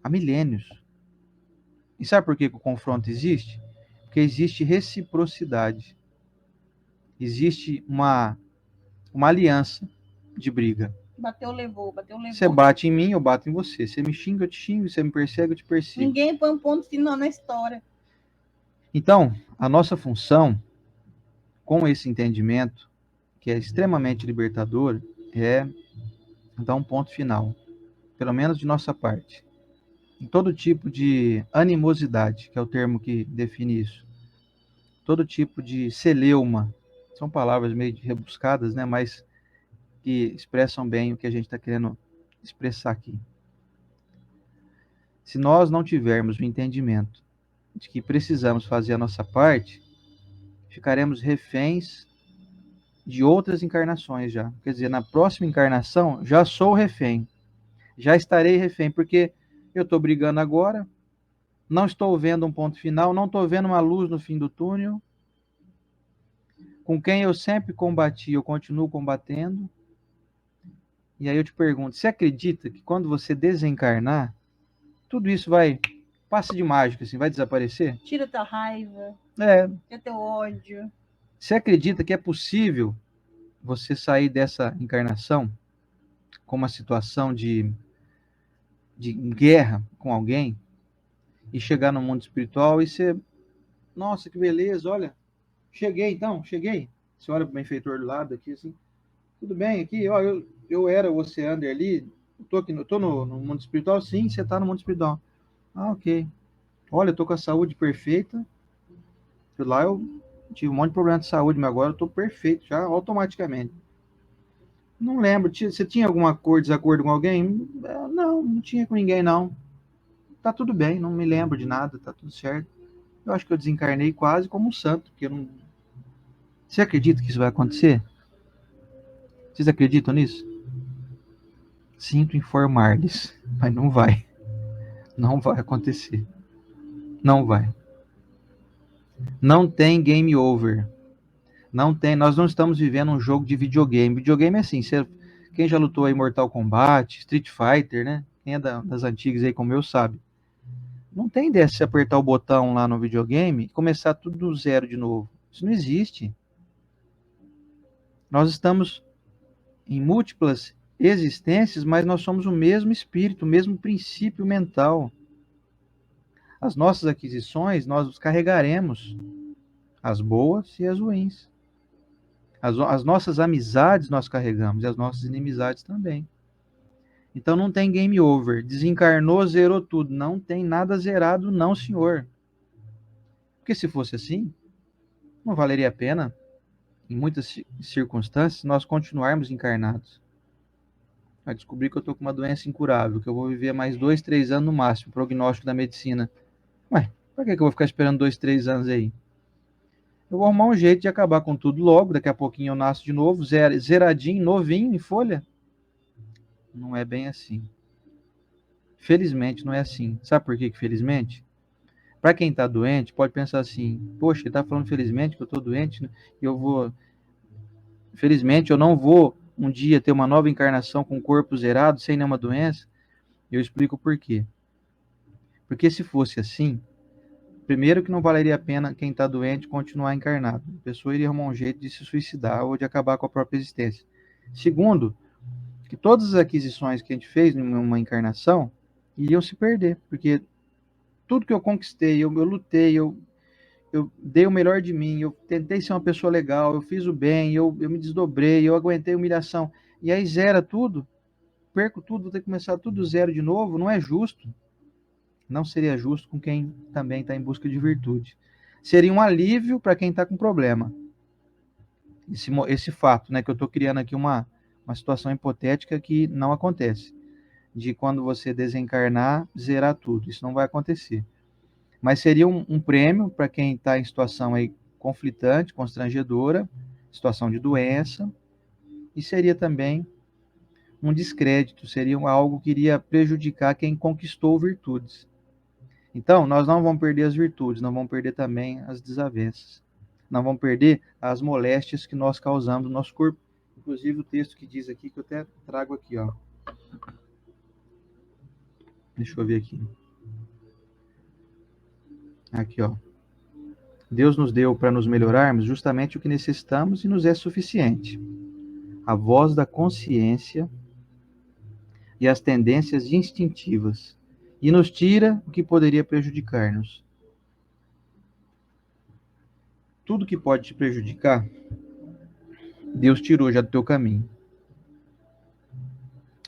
A: há milênios. E sabe por que o confronto existe? Porque existe reciprocidade. Existe uma aliança de briga.
B: Bateu, levou, bateu, levou.
A: Você bate em mim, eu bato em você. Você me xinga, eu te xingo. Você me persegue, eu te persigo.
B: Ninguém põe um ponto final na história.
A: Então, a nossa função, com esse entendimento, que é extremamente libertador, é dar um ponto final, pelo menos de nossa parte. Em todo tipo de animosidade, que é o termo que define isso, todo tipo de celeuma, são palavras meio rebuscadas, né, mas que expressam bem o que a gente está querendo expressar aqui. Se nós não tivermos o entendimento de que precisamos fazer a nossa parte, ficaremos reféns de outras encarnações já. Quer dizer, na próxima encarnação, já sou refém. Já estarei refém, porque eu estou brigando agora, não estou vendo um ponto final, não estou vendo uma luz no fim do túnel. Com quem eu sempre combati, eu continuo combatendo. E aí eu te pergunto, você acredita que quando você desencarnar, tudo isso vai, passe de mágica, assim, vai desaparecer?
B: Tira tua raiva, tira teu ódio.
A: Você acredita que é possível você sair dessa encarnação com uma situação de guerra com alguém e chegar no mundo espiritual e ser, nossa, que beleza, olha, cheguei. Você olha para o benfeitor do lado aqui, assim, tudo bem, aqui, ó, eu era o Oceander ali, eu tô no mundo espiritual, sim, você está no mundo espiritual. Ah, ok. Olha, eu tô com a saúde perfeita, lá eu tive um monte de problema de saúde, mas agora eu tô perfeito, já automaticamente. Não lembro, você tinha alguma desacordo com alguém? Não, não tinha com ninguém, não. Tá tudo bem, não me lembro de nada, tá tudo certo. Eu acho que eu desencarnei quase como um santo, porque eu não... Você acredita que isso vai acontecer? Vocês acreditam nisso? Sinto informar-lhes, mas não vai. Não vai acontecer. Não vai. Não tem game over. Não tem, nós não estamos vivendo um jogo de videogame. Videogame é assim, quem já lutou aí Mortal Kombat, Street Fighter, né? Quem é das antigas aí como eu sabe. Não tem dessa de apertar o botão lá no videogame e começar tudo do zero de novo. Isso não existe. Nós estamos em múltiplas existências, mas nós somos o mesmo espírito, o mesmo princípio mental. As nossas aquisições, nós os carregaremos, as boas e as ruins. As nossas amizades nós carregamos e as nossas inimizades também. Então não tem game over. Desencarnou, zerou tudo. Não tem nada zerado, não, senhor. Porque se fosse assim, não valeria a pena, em muitas circunstâncias, nós continuarmos encarnados. Vai descobrir que eu estou com uma doença incurável, que eu vou viver mais 2, 3 anos no máximo, prognóstico da medicina. Ué, para que eu vou ficar esperando 2, 3 anos aí? Eu vou arrumar um jeito de acabar com tudo logo, daqui a pouquinho eu nasço de novo, zeradinho, novinho, em folha. Não é bem assim. Felizmente não é assim. Sabe por que felizmente? Para quem está doente, pode pensar assim: poxa, ele está falando felizmente que eu estou doente, né? E eu vou. Felizmente eu não vou um dia ter uma nova encarnação com o corpo zerado, sem nenhuma doença. Eu explico por quê. Porque se fosse assim, primeiro que não valeria a pena quem está doente continuar encarnado. A pessoa iria arrumar um jeito de se suicidar ou de acabar com a própria existência. Segundo, que todas as aquisições que a gente fez numa encarnação iriam se perder, porque tudo que eu conquistei, eu lutei, eu dei o melhor de mim, eu tentei ser uma pessoa legal, eu fiz o bem, eu me desdobrei, eu aguentei humilhação, e aí zera tudo, perco tudo, vou ter que começar tudo zero de novo, não é justo. Não seria justo com quem também está em busca de virtude. Seria um alívio para quem está com problema. Esse fato, né, que eu estou criando aqui uma situação hipotética que não acontece, de quando você desencarnar, zerar tudo. Isso não vai acontecer. Mas seria um prêmio para quem está em situação aí conflitante, constrangedora, situação de doença, e seria também um descrédito, seria algo que iria prejudicar quem conquistou virtudes. Então, nós não vamos perder as virtudes, não vamos perder também as desavenças. Não vamos perder as moléstias que nós causamos no nosso corpo. Inclusive o texto que diz aqui, que eu até trago aqui, ó. Deixa eu ver aqui. Aqui, ó. Deus nos deu para nos melhorarmos justamente o que necessitamos e nos é suficiente. A voz da consciência e as tendências instintivas. E nos tira o que poderia prejudicar-nos. Tudo que pode te prejudicar, Deus tirou já do teu caminho.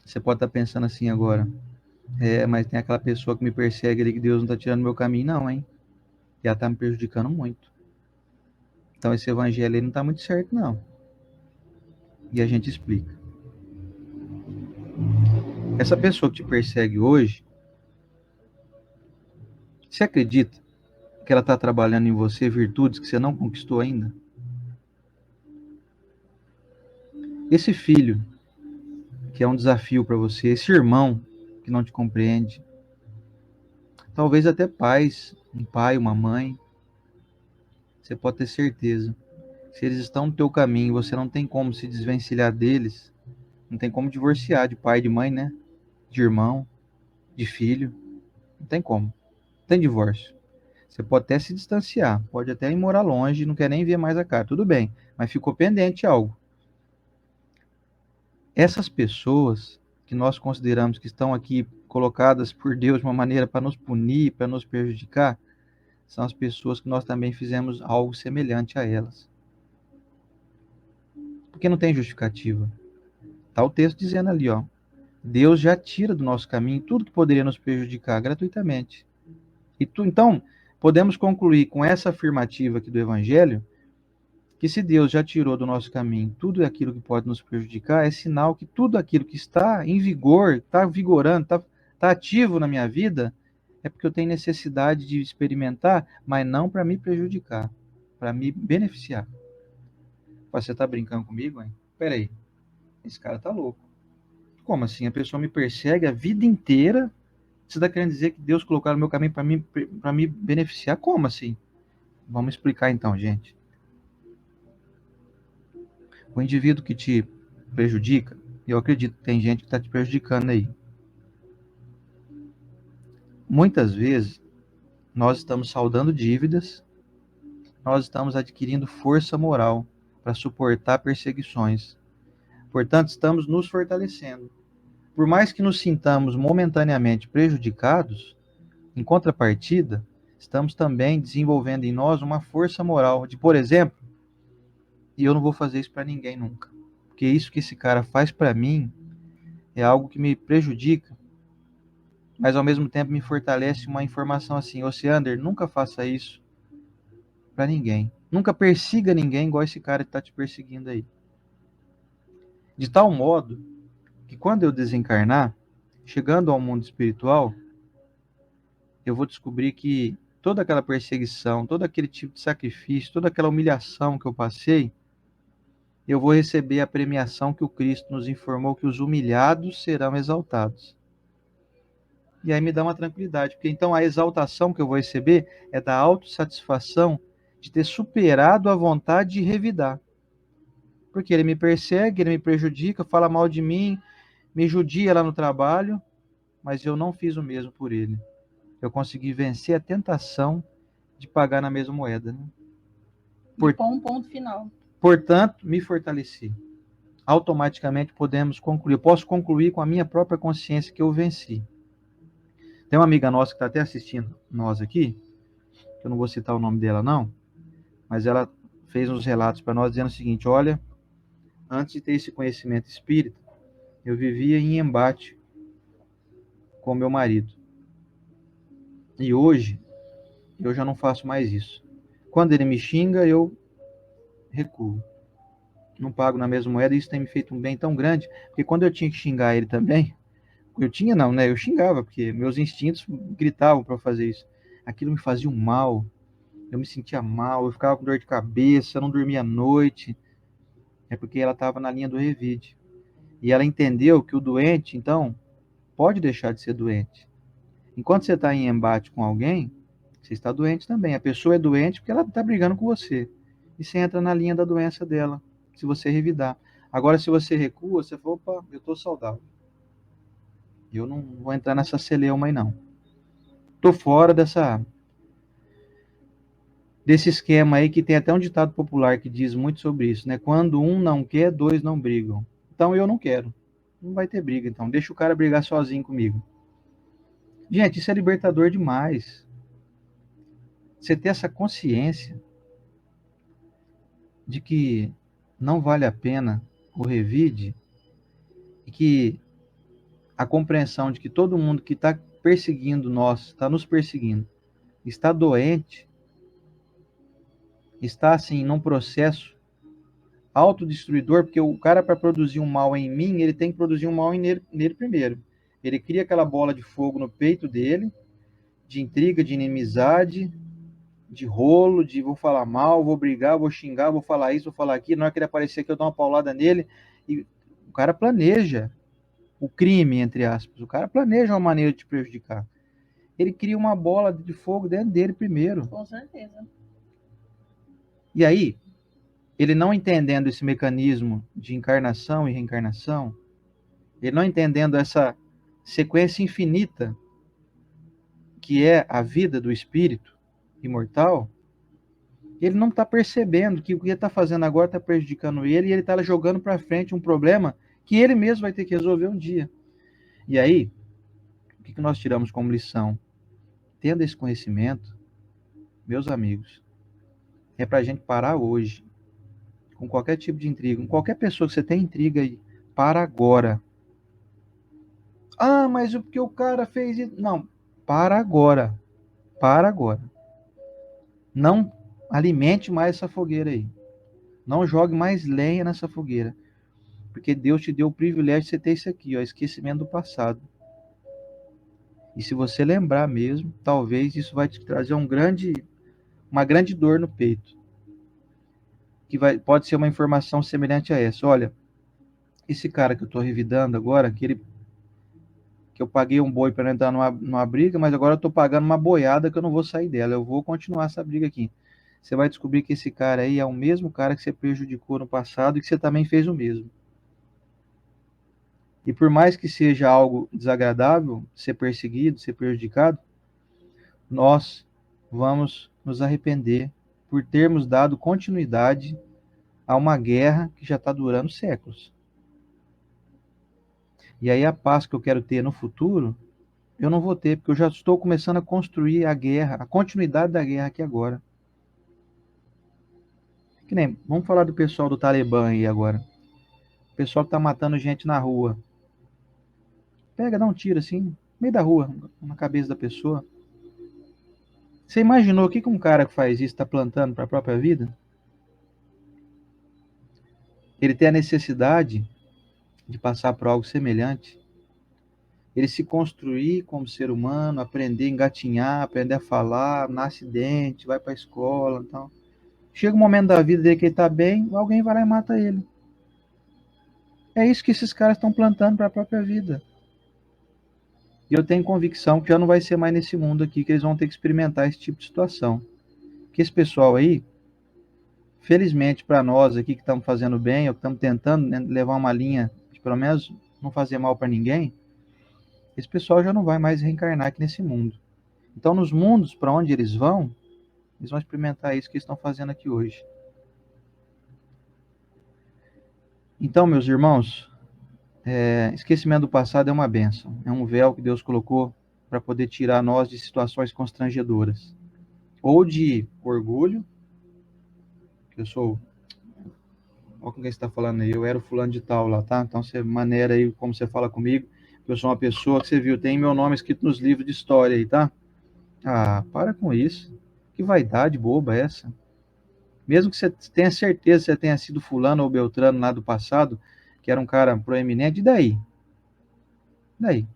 A: Você pode estar pensando assim agora: mas tem aquela pessoa que me persegue ali que Deus não está tirando meu caminho, não, hein? E ela está me prejudicando muito. Então esse evangelho aí não está muito certo, não. E a gente explica. Essa pessoa que te persegue hoje, você acredita que ela está trabalhando em você virtudes que você não conquistou ainda? Esse filho, que é um desafio para você, esse irmão que não te compreende, talvez até pais, um pai, uma mãe, você pode ter certeza. Se eles estão no teu caminho, você não tem como se desvencilhar deles, não tem como divorciar de pai, de mãe, né? De irmão, de filho, não tem como. Não tem divórcio. Você pode até se distanciar, pode até ir morar longe, não quer nem ver mais a cara, tudo bem, mas ficou pendente algo. Essas pessoas que nós consideramos que estão aqui colocadas por Deus de uma maneira para nos punir, para nos prejudicar, são as pessoas que nós também fizemos algo semelhante a elas. Porque não tem justificativa. Está o texto dizendo ali, ó. Deus já tira do nosso caminho tudo que poderia nos prejudicar gratuitamente. Então, podemos concluir com essa afirmativa aqui do Evangelho, que se Deus já tirou do nosso caminho tudo aquilo que pode nos prejudicar, é sinal que tudo aquilo que está em vigor, está vigorando, está ativo na minha vida, é porque eu tenho necessidade de experimentar, mas não para me prejudicar, para me beneficiar. Você está brincando comigo, hein? Peraí, esse cara tá louco. Como assim? A pessoa me persegue a vida inteira? Você está querendo dizer que Deus colocou no meu caminho para me beneficiar? Como assim? Vamos explicar então, gente. O indivíduo que te prejudica, eu acredito que tem gente que está te prejudicando aí. Muitas vezes, nós estamos saldando dívidas, nós estamos adquirindo força moral para suportar perseguições. Portanto, estamos nos fortalecendo. Por mais que nos sintamos momentaneamente prejudicados, em contrapartida, estamos também desenvolvendo em nós uma força moral de, por exemplo, e eu não vou fazer isso para ninguém nunca, porque isso que esse cara faz para mim é algo que me prejudica, mas ao mesmo tempo me fortalece uma informação assim: Osiander, nunca faça isso para ninguém. Nunca persiga ninguém igual esse cara que está te perseguindo aí. De tal modo que quando eu desencarnar, chegando ao mundo espiritual, eu vou descobrir que toda aquela perseguição, todo aquele tipo de sacrifício, toda aquela humilhação que eu passei, eu vou receber a premiação que o Cristo nos informou, que os humilhados serão exaltados. E aí me dá uma tranquilidade, porque então a exaltação que eu vou receber é da autossatisfação de ter superado a vontade de revidar. Porque ele me persegue, ele me prejudica, fala mal de mim, me judia lá no trabalho, mas eu não fiz o mesmo por ele. Eu consegui vencer a tentação de pagar na mesma moeda. Né?
B: Com um ponto final.
A: Portanto, me fortaleci. Automaticamente podemos concluir. Eu posso concluir com a minha própria consciência que eu venci. Tem uma amiga nossa que está até assistindo nós aqui, que eu não vou citar o nome dela não, mas ela fez uns relatos para nós dizendo o seguinte: olha, antes de ter esse conhecimento espírita, eu vivia em embate com meu marido. E hoje, eu já não faço mais isso. Quando ele me xinga, eu recuo. Não pago na mesma moeda, e isso tem me feito um bem tão grande, porque quando eu tinha que xingar ele também, eu tinha não, né? Eu xingava, porque meus instintos gritavam para fazer isso. Aquilo me fazia um mal, eu me sentia mal, eu ficava com dor de cabeça, eu não dormia à noite. É porque ela estava na linha do revide. E ela entendeu que o doente, então, pode deixar de ser doente. Enquanto você está em embate com alguém, você está doente também. A pessoa é doente porque ela está brigando com você. E você entra na linha da doença dela, se você revidar. Agora, se você recua, você fala: opa, eu estou saudável. Eu não vou entrar nessa celeuma aí, não. Estou fora desse esquema aí, que tem até um ditado popular que diz muito sobre isso, né? Quando um não quer, dois não brigam. Então eu não quero. Não vai ter briga, então. Deixa o cara brigar sozinho comigo. Gente, isso é libertador demais. Você ter essa consciência de que não vale a pena o revide e que a compreensão de que todo mundo que está perseguindo nós, está nos perseguindo, está doente, está assim num processo autodestruidor, porque o cara, para produzir um mal em mim, ele tem que produzir um mal nele primeiro. Ele cria aquela bola de fogo no peito dele, de intriga, de inimizade, de rolo, de vou falar mal, vou brigar, vou xingar, vou falar isso, vou falar aquilo. Na hora que ele aparecer aqui, eu dou uma paulada nele. E o cara planeja o crime, entre aspas. O cara planeja uma maneira de te prejudicar. Ele cria uma bola de fogo dentro dele primeiro.
B: Com certeza.
A: E aí, ele não entendendo esse mecanismo de encarnação e reencarnação, ele não entendendo essa sequência infinita que é a vida do espírito imortal, ele não está percebendo que o que ele está fazendo agora está prejudicando ele e ele está jogando para frente um problema que ele mesmo vai ter que resolver um dia. E aí, o que nós tiramos como lição? Tendo esse conhecimento, meus amigos, é para a gente parar hoje, com qualquer tipo de intriga, com qualquer pessoa que você tem intriga aí, para agora. Ah, mas o que o cara fez isso? Não, para agora. Para agora. Não alimente mais essa fogueira aí. Não jogue mais lenha nessa fogueira. Porque Deus te deu o privilégio de você ter isso aqui, ó, esquecimento do passado. E se você lembrar mesmo, talvez isso vai te trazer uma grande dor no peito. Pode ser uma informação semelhante a essa. Olha, esse cara que eu estou revidando agora, que eu paguei um boi para não entrar numa briga, mas agora eu estou pagando uma boiada que eu não vou sair dela. Eu vou continuar essa briga aqui. Você vai descobrir que esse cara aí é o mesmo cara que você prejudicou no passado e que você também fez o mesmo. E por mais que seja algo desagradável, ser perseguido, ser prejudicado, nós vamos nos arrepender por termos dado continuidade a uma guerra que já está durando séculos. E aí a paz que eu quero ter no futuro, eu não vou ter, porque eu já estou começando a construir a guerra, a continuidade da guerra aqui agora. Que nem, vamos falar do pessoal do Talibã aí agora. O pessoal que está matando gente na rua. Pega, dá um tiro assim, no meio da rua, na cabeça da pessoa. Você imaginou o que um cara que faz isso está plantando para a própria vida? Ele tem a necessidade de passar por algo semelhante. Ele se construir como ser humano, aprender a engatinhar, aprender a falar, nasce dente, vai para a escola, então. Chega um momento da vida dele que ele está bem, alguém vai lá e mata ele. É isso que esses caras estão plantando para a própria vida. E eu tenho convicção que já não vai ser mais nesse mundo aqui que eles vão ter que experimentar esse tipo de situação. Porque esse pessoal aí, felizmente para nós aqui que estamos fazendo bem, ou que estamos tentando, né, levar uma linha de pelo menos não fazer mal para ninguém, esse pessoal já não vai mais reencarnar aqui nesse mundo. Então, nos mundos para onde eles vão experimentar isso que eles estão fazendo aqui hoje. Então, meus irmãos, esquecimento do passado é uma bênção. É um véu que Deus colocou para poder tirar nós de situações constrangedoras. Ou de orgulho, que eu sou... Olha com quem você está falando aí, eu era o fulano de tal lá, tá? Então, você maneira aí como você fala comigo, que eu sou uma pessoa que você viu, tem meu nome escrito nos livros de história aí, tá? Ah, para com isso. Que vaidade boba é essa? Mesmo que você tenha certeza que você tenha sido fulano ou beltrano lá do passado, que era um cara proeminente, e daí? Daí?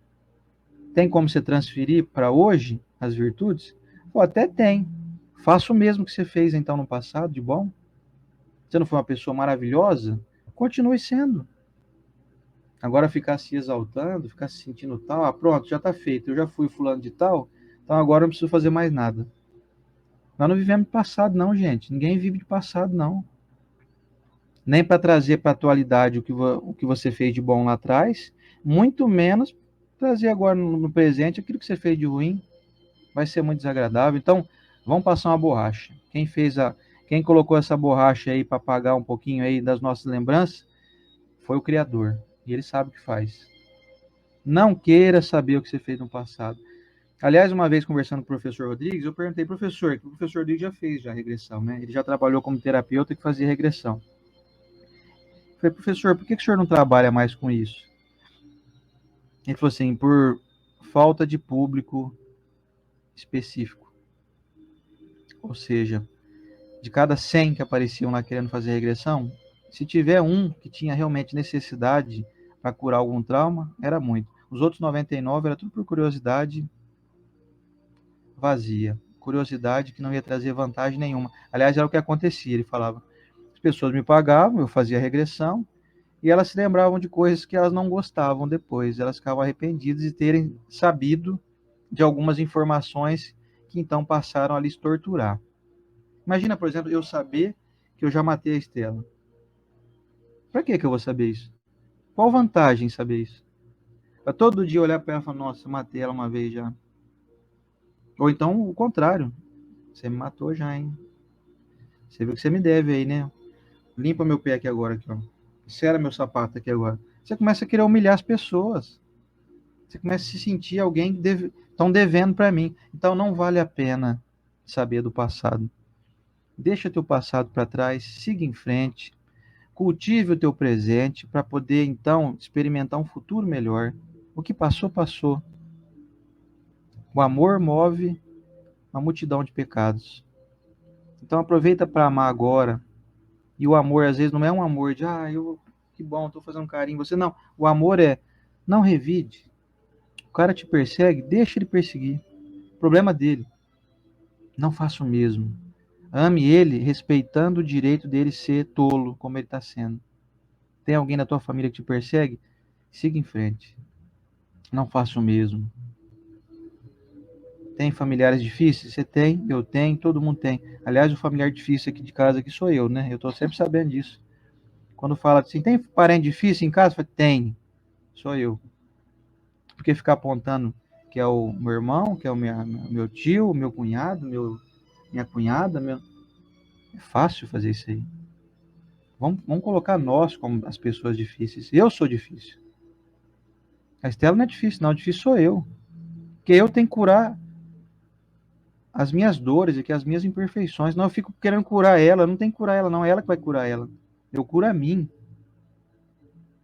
A: Tem como você transferir para hoje as virtudes? Pô, até tem. Faça o mesmo que você fez então no passado, de bom. Você não foi uma pessoa maravilhosa? Continue sendo. Agora ficar se exaltando, ficar se sentindo tal, ah, pronto, já está feito, eu já fui fulano de tal, então agora não preciso fazer mais nada. Nós não vivemos de passado não, gente. Ninguém vive de passado não. Nem para trazer para a atualidade o que você fez de bom lá atrás, muito menos trazer agora no presente aquilo que você fez de ruim. Vai ser muito desagradável. Então, vamos passar uma borracha. Quem colocou essa borracha aí para apagar um pouquinho aí das nossas lembranças foi o Criador. E ele sabe o que faz. Não queira saber o que você fez no passado. Aliás, uma vez conversando com o professor Rodrigues, eu perguntei, professor, que o professor Rodrigues já fez regressão, né? Ele já trabalhou como terapeuta que fazia regressão. Eu falei, professor, por que o senhor não trabalha mais com isso? Ele falou assim, por falta de público específico. Ou seja, de cada 100 que apareciam lá querendo fazer regressão, se tiver um que tinha realmente necessidade para curar algum trauma, era muito. Os outros 99 era tudo por curiosidade vazia. curiosidade que não ia trazer vantagem nenhuma. Aliás, era o que acontecia, ele falava. As pessoas me pagavam, eu fazia regressão, e elas se lembravam de coisas que elas não gostavam depois. Elas ficavam arrependidas de terem sabido de algumas informações que então passaram a lhes torturar. Imagina, por exemplo, eu saber que eu já matei a Estela. Para que eu vou saber isso? Qual vantagem em saber isso? Para todo dia olhar para ela e falar, nossa, eu matei ela uma vez já. Ou então o contrário. Você me matou já, hein? Você viu que você me deve aí, né? Limpa meu pé aqui agora, aqui, ó. Cera meu sapato aqui agora. Você começa a querer humilhar as pessoas. Você começa a se sentir alguém que estão devendo para mim. Então não vale a pena saber do passado. Deixa teu passado para trás, siga em frente, cultive o teu presente para poder então experimentar um futuro melhor. O que passou, passou. O amor move uma multidão de pecados. Então aproveita para amar agora. E o amor às vezes não é um amor de, que bom, estou fazendo um carinho em você. Não, o amor é, não revide. O cara te persegue, deixa ele perseguir. Problema dele. Não faça o mesmo. Ame ele respeitando o direito dele ser tolo, como ele está sendo. Tem alguém na tua família que te persegue? Siga em frente. Não faça o mesmo. Tem familiares difíceis? Você tem, eu tenho, todo mundo tem. Aliás, o familiar difícil aqui de casa aqui sou eu, né? Eu estou sempre sabendo disso. Quando fala assim, tem parente difícil em casa? Eu falo, tem, sou eu. Porque ficar apontando que é o meu irmão, que é o meu tio, meu cunhado, minha cunhada, é fácil fazer isso aí. Vamos colocar nós como as pessoas difíceis. Eu sou difícil. A Estela não é difícil, não. Difícil sou eu. Porque eu tenho que curar as minhas dores e que as minhas imperfeições. Não, eu fico querendo curar ela. Eu não tenho que curar ela, não. É ela que vai curar ela. Eu curo a mim.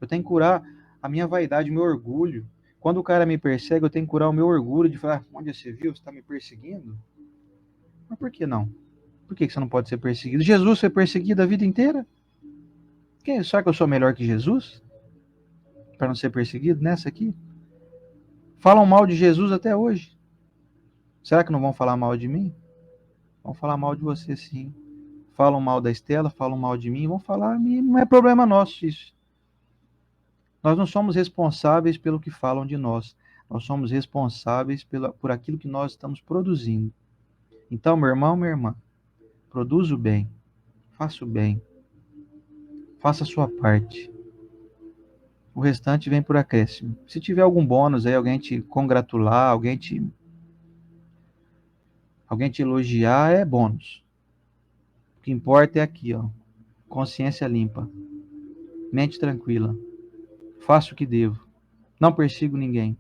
A: Eu tenho que curar a minha vaidade, o meu orgulho. Quando o cara me persegue, eu tenho que curar o meu orgulho de falar, onde você viu? Você está me perseguindo? Mas por que não? Por que você não pode ser perseguido? Jesus foi perseguido a vida inteira? Será que eu sou melhor que Jesus? Para não ser perseguido nessa aqui? Falam mal de Jesus até hoje. Será que não vão falar mal de mim? Vão falar mal de você, sim. Falam mal da Estela, falam mal de mim, vão falar, não é problema nosso isso. Nós não somos responsáveis pelo que falam de nós. Nós somos responsáveis por aquilo que nós estamos produzindo. Então, meu irmão, minha irmã, produza o bem, faça o bem, faça a sua parte. O restante vem por acréscimo. Se tiver algum bônus aí, alguém te congratular, alguém te elogiar, é bônus. O que importa é aqui, ó, consciência limpa, mente tranquila, faço o que devo, não persigo ninguém,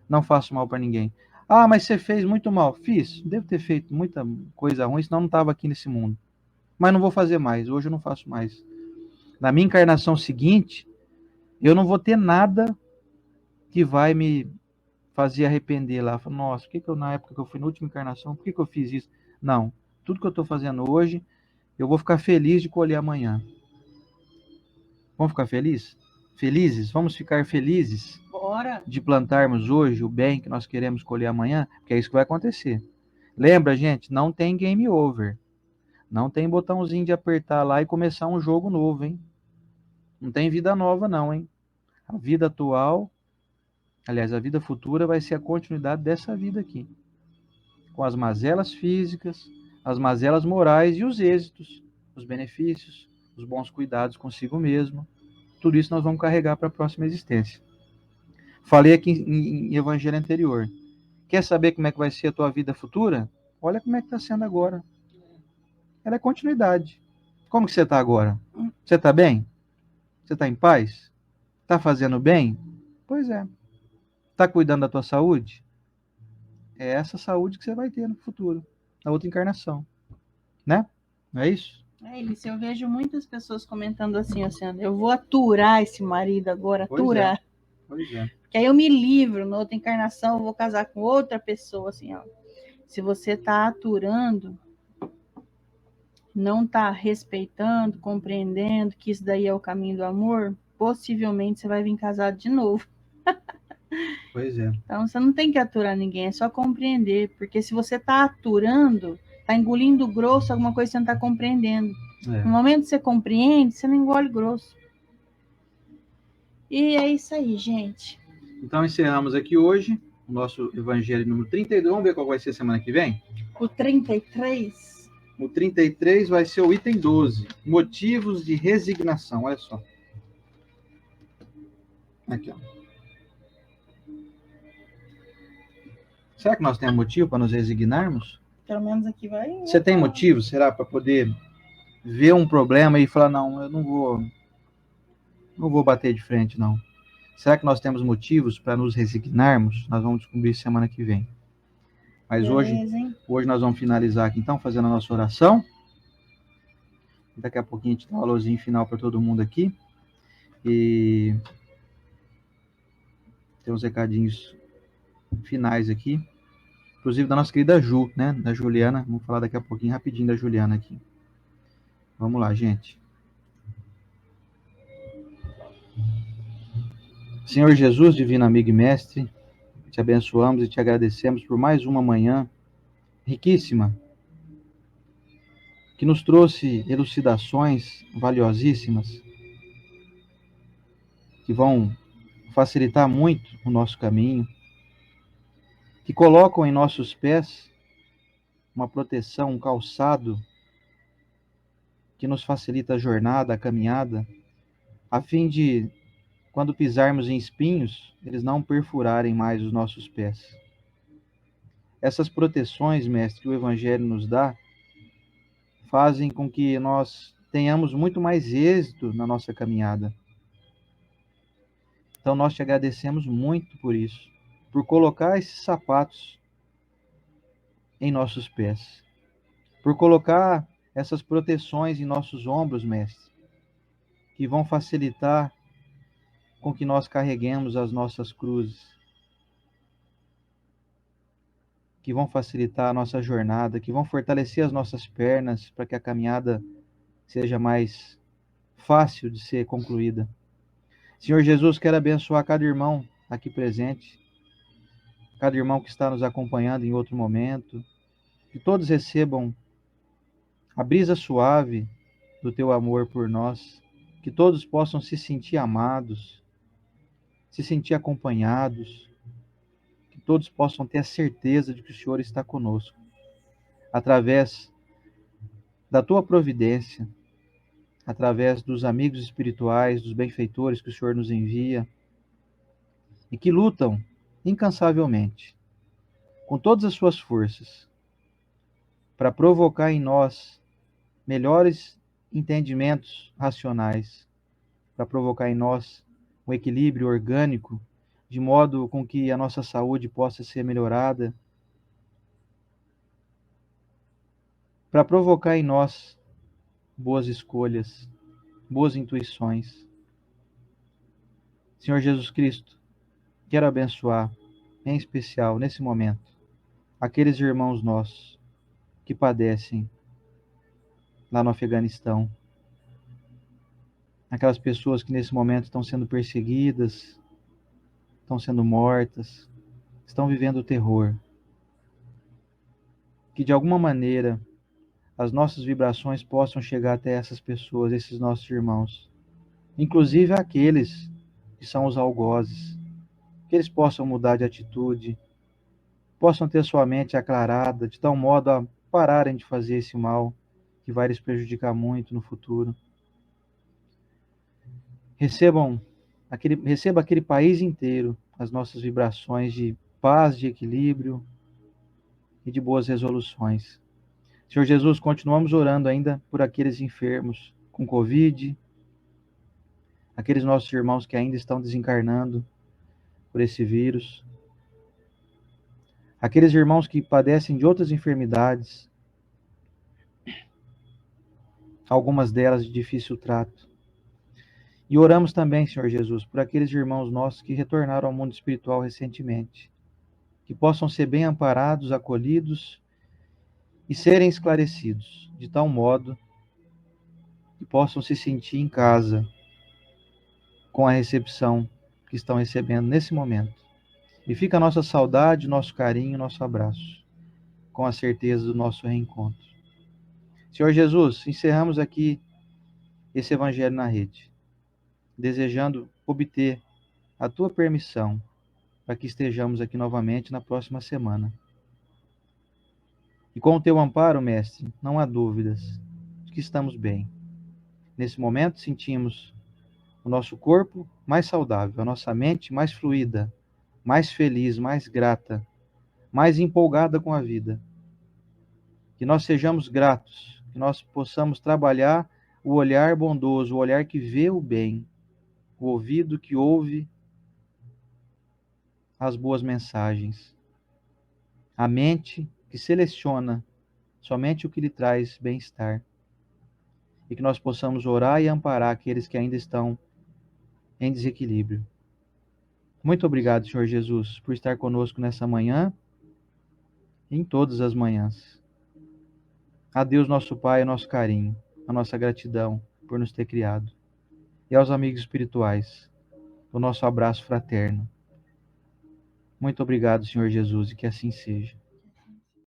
A: não faço mal para ninguém. Ah, mas você fez muito mal. Fiz, devo ter feito muita coisa ruim, senão não estava aqui nesse mundo. Mas não vou fazer mais, hoje eu não faço mais. Na minha encarnação seguinte, eu não vou ter nada que vai me fazer arrepender lá. Nossa, por que eu, na época que eu fui na última encarnação, por que eu fiz isso? Não, tudo que eu estou fazendo hoje, eu vou ficar feliz de colher amanhã. Vamos ficar felizes? Felizes? Vamos ficar felizes?
B: Bora.
A: De plantarmos hoje o bem que nós queremos colher amanhã? Porque é isso que vai acontecer. Lembra, gente, não tem game over. Não tem botãozinho de apertar lá e começar um jogo novo, hein? Não tem vida nova, não, hein? A vida atual, aliás, a vida futura vai ser a continuidade dessa vida aqui. Com as mazelas físicas, as mazelas morais e os êxitos, os benefícios, os bons cuidados consigo mesmo. Tudo isso nós vamos carregar para a próxima existência. Falei aqui em evangelho anterior. Quer saber como é que vai ser a tua vida futura? Olha como é que está sendo agora. Ela é continuidade. Como que você está agora? Você está bem? Você está em paz? Está fazendo bem? Pois é. Está cuidando da tua saúde? É essa saúde que você vai ter no futuro, na outra encarnação. Né? Não é isso?
B: É isso, eu vejo muitas pessoas comentando assim, eu vou aturar esse marido agora, aturar.
A: Pois é.
B: Que aí eu me livro, na outra encarnação eu vou casar com outra pessoa, assim, ó. Se você está aturando, não está respeitando, compreendendo que isso daí é o caminho do amor, possivelmente você vai vir casado de novo.
A: Pois é.
B: Então, você não tem que aturar ninguém, é só compreender. Porque se você está aturando, está engolindo grosso, alguma coisa que você não está compreendendo. No momento que você compreende, você não engole grosso. E é isso aí, gente.
A: Então, encerramos aqui hoje o nosso Evangelho número 32. Vamos ver qual vai ser semana que vem?
B: O 33.
A: O 33 vai ser o item 12. Motivos de resignação. Olha só. Aqui, ó. Será que nós temos motivo para nos resignarmos?
B: Pelo menos aqui vai.
A: Você tem motivo, será, para poder ver um problema e falar, não, eu não vou bater de frente, não. Será que nós temos motivos para nos resignarmos? Nós vamos descobrir semana que vem. Mas
B: Beleza,
A: hoje nós vamos finalizar aqui, então, fazendo a nossa oração. Daqui a pouquinho a gente dá um alôzinho final para todo mundo aqui. E tem uns recadinhos finais aqui. Inclusive da nossa querida Ju, né? Da Juliana. Vamos falar daqui a pouquinho rapidinho da Juliana aqui. Vamos lá, gente. Senhor Jesus, divino amigo e mestre, te abençoamos e te agradecemos por mais uma manhã riquíssima, que nos trouxe elucidações valiosíssimas, que vão facilitar muito o nosso caminho, que colocam em nossos pés uma proteção, um calçado, que nos facilita a jornada, a caminhada, a fim de, quando pisarmos em espinhos, eles não perfurarem mais os nossos pés. Essas proteções, mestre, que o Evangelho nos dá, fazem com que nós tenhamos muito mais êxito na nossa caminhada. Então nós te agradecemos muito por isso, por colocar esses sapatos em nossos pés, por colocar essas proteções em nossos ombros, mestre, que vão facilitar com que nós carreguemos as nossas cruzes, que vão facilitar a nossa jornada, que vão fortalecer as nossas pernas para que a caminhada seja mais fácil de ser concluída. Senhor Jesus, quero abençoar cada irmão aqui presente, cada irmão que está nos acompanhando em outro momento, que todos recebam a brisa suave do teu amor por nós, que todos possam se sentir amados, se sentir acompanhados, que todos possam ter a certeza de que o Senhor está conosco, através da tua providência, através dos amigos espirituais, dos benfeitores que o Senhor nos envia, e que lutam incansavelmente, com todas as suas forças, para provocar em nós melhores entendimentos racionais, para provocar em nós um equilíbrio orgânico, de modo com que a nossa saúde possa ser melhorada, para provocar em nós boas escolhas, boas intuições. Senhor Jesus Cristo, quero abençoar, em especial, nesse momento, aqueles irmãos nossos que padecem lá no Afeganistão, aquelas pessoas que nesse momento estão sendo perseguidas, estão sendo mortas, estão vivendo o terror. Que de alguma maneira as nossas vibrações possam chegar até essas pessoas, esses nossos irmãos, inclusive aqueles que são os algozes, que eles possam mudar de atitude, possam ter sua mente aclarada, de tal modo a pararem de fazer esse mal, que vai lhes prejudicar muito no futuro. Receba aquele país inteiro as nossas vibrações de paz, de equilíbrio e de boas resoluções. Senhor Jesus, continuamos orando ainda por aqueles enfermos com Covid, aqueles nossos irmãos que ainda estão desencarnando por esse vírus, aqueles irmãos que padecem de outras enfermidades, algumas delas de difícil trato. E oramos também, Senhor Jesus, por aqueles irmãos nossos que retornaram ao mundo espiritual recentemente, que possam ser bem amparados, acolhidos e serem esclarecidos, de tal modo que possam se sentir em casa com a recepção que estão recebendo nesse momento. E fica a nossa saudade, nosso carinho, nosso abraço, com a certeza do nosso reencontro. Senhor Jesus, encerramos aqui esse Evangelho na Rede, desejando obter a tua permissão para que estejamos aqui novamente na próxima semana. E com o teu amparo, Mestre, não há dúvidas de que estamos bem. Nesse momento sentimos o nosso corpo mais saudável, a nossa mente mais fluida, mais feliz, mais grata, mais empolgada com a vida. Que nós sejamos gratos, que nós possamos trabalhar o olhar bondoso, o olhar que vê o bem, o ouvido que ouve as boas mensagens, a mente que seleciona somente o que lhe traz bem-estar. E que nós possamos orar e amparar aqueles que ainda estão em desequilíbrio. Muito obrigado, Senhor Jesus, por estar conosco nessa manhã e em todas as manhãs. A Deus, nosso Pai, o nosso carinho, a nossa gratidão por nos ter criado. E aos amigos espirituais, o nosso abraço fraterno. Muito obrigado, Senhor Jesus, e que assim seja.